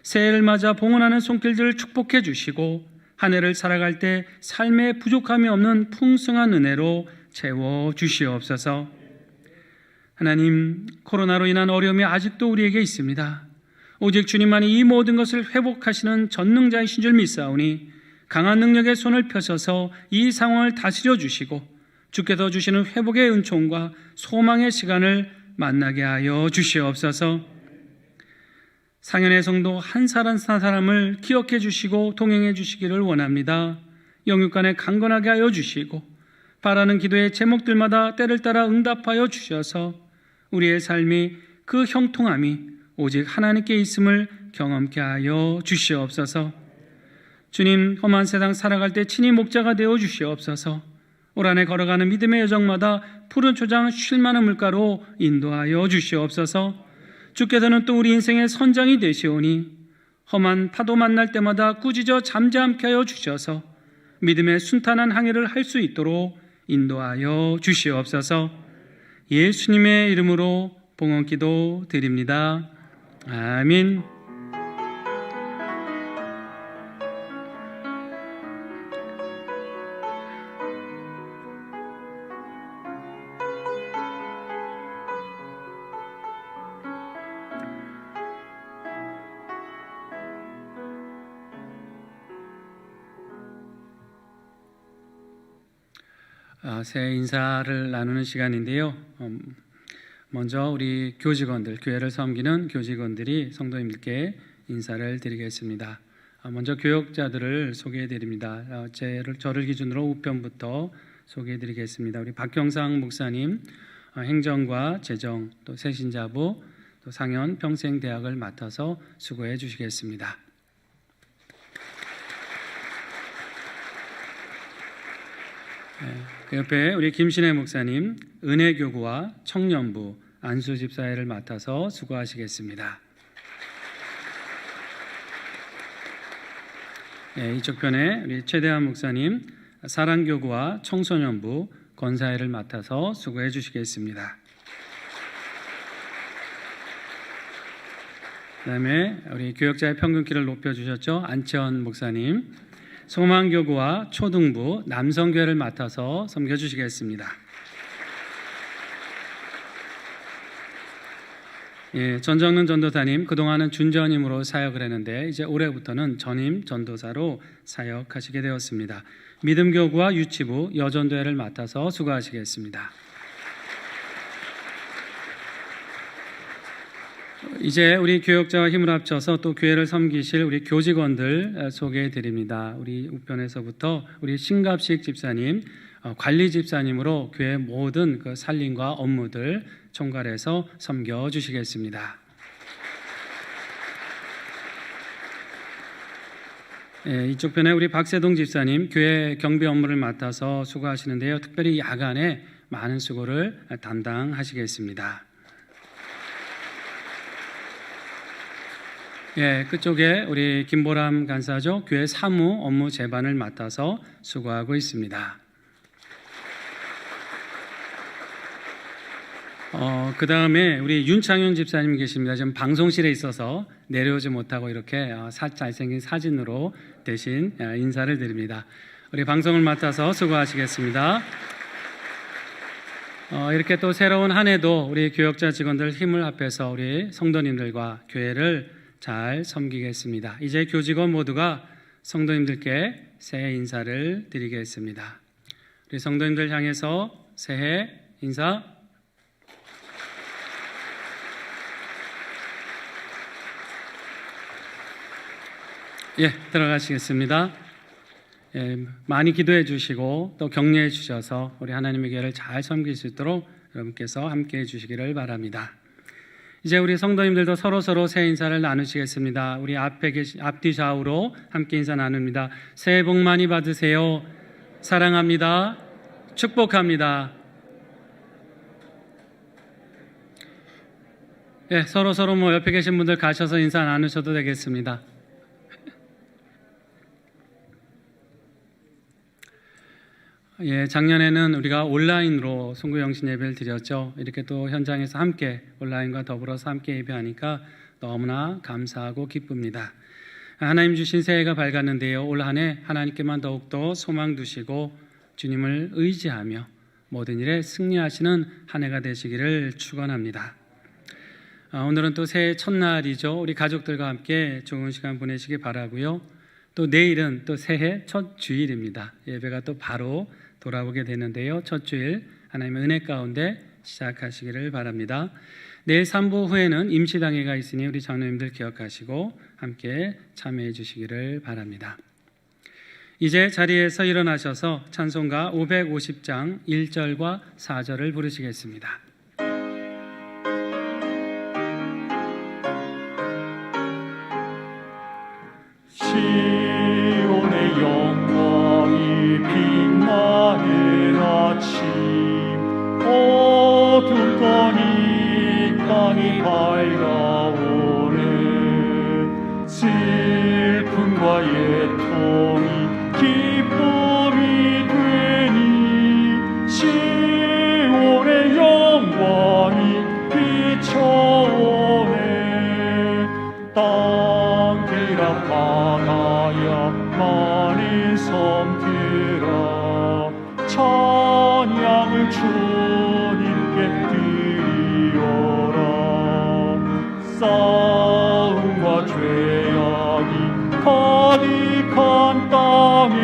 새해를 맞아 봉헌하는 손길들을 축복해 주시고 한 해를 살아갈 때 삶에 부족함이 없는 풍성한 은혜로 채워 주시옵소서. 하나님, 코로나로 인한 어려움이 아직도 우리에게 있습니다. 오직 주님만이 이 모든 것을 회복하시는 전능자이신 줄 믿사오니 강한 능력의 손을 펴셔서 이 상황을 다스려 주시고 주께서 주시는 회복의 은총과 소망의 시간을 만나게 하여 주시옵소서. 상현의 성도 한 사람 한 사람을 기억해 주시고 동행해 주시기를 원합니다. 영육간에 강건하게 하여 주시고 바라는 기도의 제목들마다 때를 따라 응답하여 주셔서 우리의 삶이 그 형통함이 오직 하나님께 있음을 경험케 하여 주시옵소서. 주님, 험한 세상 살아갈 때 친히 목자가 되어 주시옵소서. 올 한 해 걸어가는 믿음의 여정마다 푸른 초장 쉴만한 물가로 인도하여 주시옵소서. 주께서는 또 우리 인생의 선장이 되시오니 험한 파도 만날 때마다 꾸짖어 잠잠케 하여 주셔서 믿음의 순탄한 항해를 할 수 있도록 인도하여 주시옵소서. 예수님의 이름으로 봉헌기도 드립니다. 아멘. 새해 인사를 나누는 시간인데요. 먼저 우리 교직원들, 교회를 섬기는 교직원들이 성도님들께 인사를 드리겠습니다. 먼저 교역자들을 소개해 드립니다. 저를 기준으로 우편부터 소개해 드리겠습니다. 우리 박경상 목사님, 행정과 재정, 또 새신자부, 또 상현 평생대학을 맡아서 수고해 주시겠습니다. 그 옆에 우리 김신혜 목사님, 은혜교구와 청년부, 안수집사회를 맡아서 수고하시겠습니다. 이쪽 편에 우리 최대한 목사님, 사랑교구와 청소년부, 건사회를 맡아서 수고해 주시겠습니다. 그 다음에 우리 교역자의 평균키를 높여주셨죠? 안치원 목사님, 소망교구와 초등부, 남성교회를 맡아서 섬겨주시겠습니다. 전정근 전도사님, 그동안은 준전임으로 사역을 했는데 이제 올해부터는 전임 전도사로 사역하시게 되었습니다. 믿음교구와 유치부, 여전도회를 맡아서 수고하시겠습니다. 이제 우리 교역자와 힘을 합쳐서 또 교회를 섬기실 우리 교직원들 소개해 드립니다. 우리 우편에서부터 우리 신갑식 집사님, 관리 집사님으로 교회 모든 그 살림과 업무들 총괄해서 섬겨 주시겠습니다. 이쪽 편에 우리 박세동 집사님, 교회 경비 업무를 맡아서 수고하시는데요. 특별히 야간에 많은 수고를 담당하시겠습니다. 그쪽에 우리 김보람 간사죠. 교회 사무 업무 제반을 맡아서 수고하고 있습니다. 그 다음에 우리 윤창윤 집사님 계십니다. 지금 방송실에 있어서 내려오지 못하고 이렇게 잘생긴 사진으로 대신 인사를 드립니다. 우리 방송을 맡아서 수고하시겠습니다. 이렇게 또 새로운 한 해도 우리 교역자 직원들 힘을 합해서 우리 성도님들과 교회를 잘 섬기겠습니다. 이제 교직원 모두가 성도님들께 새해 인사를 드리겠습니다. 우리 성도님들 향해서 새해 인사. 들어가시겠습니다. 많이 기도해 주시고 또 격려해 주셔서 우리 하나님의 교회를 잘 섬길 수 있도록 여러분께서 함께 해 주시기를 바랍니다. 이제 우리 성도님들도 서로 새해 인사를 나누시겠습니다. 우리 앞뒤 좌우로 함께 인사 나눕니다. 새해 복 많이 받으세요. 사랑합니다. 축복합니다. 서로 뭐 옆에 계신 분들 가셔서 인사 나누셔도 되겠습니다. 예, 작년에는 우리가 온라인으로 송구영신 예배를 드렸죠. 이렇게 또 현장에서 함께 온라인과 더불어서 함께 예배하니까 너무나 감사하고 기쁩니다. 하나님 주신 새해가 밝았는데요. 올 한 해 하나님께만 더욱더 소망 두시고 주님을 의지하며 모든 일에 승리하시는 한 해가 되시기를 축원합니다. 오늘은 또 새해 첫날이죠. 우리 가족들과 함께 좋은 시간 보내시기 바라고요. 또 내일은 또 새해 첫 주일입니다. 예배가 또 바로 돌아오게 되는데요. 첫 주일 하나님의 은혜 가운데 시작하시기를 바랍니다. 내일 3부 후에는 임시당회가 있으니 우리 장로님들 기억하시고 함께 참여해 주시기를 바랍니다. 이제 자리에서 일어나셔서 찬송가 550장 1절과 4절을 부르시겠습니다. 시온의 영광이 빛나는 아침, 어둡던 이 땅이 밝아오네. 슬픔과 애통이 기쁨이 되니 시온의 영광이 비춰오네. 땅들아 바다야 많은 섬들아 찬양을 주님께 드리어라. 싸움과 죄악이 가득한 땅에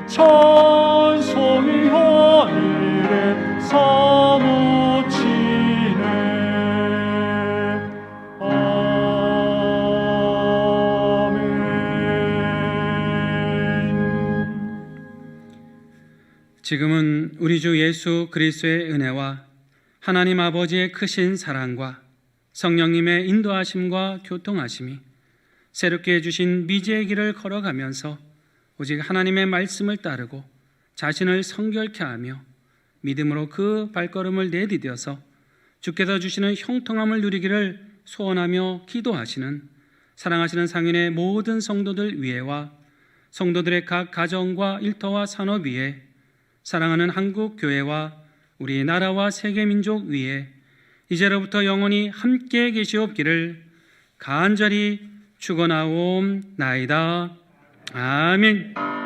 찬송이 하늘에 사무치네. 지금은 우리 주 예수 그리스도의 은혜와 하나님 아버지의 크신 사랑과 성령님의 인도하심과 교통하심이 새롭게 해주신 미지의 길을 걸어가면서 오직 하나님의 말씀을 따르고 자신을 성결케 하며 믿음으로 그 발걸음을 내디뎌서 주께서 주시는 형통함을 누리기를 소원하며 기도하시는 사랑하시는 상인의 모든 성도들 위에와 성도들의 각 가정과 일터와 산업 위에 사랑하는 한국 교회와 우리 나라와 세계 민족 위에 이제로부터 영원히 함께 계시옵기를 간절히 축원하옵나이다. 아멘.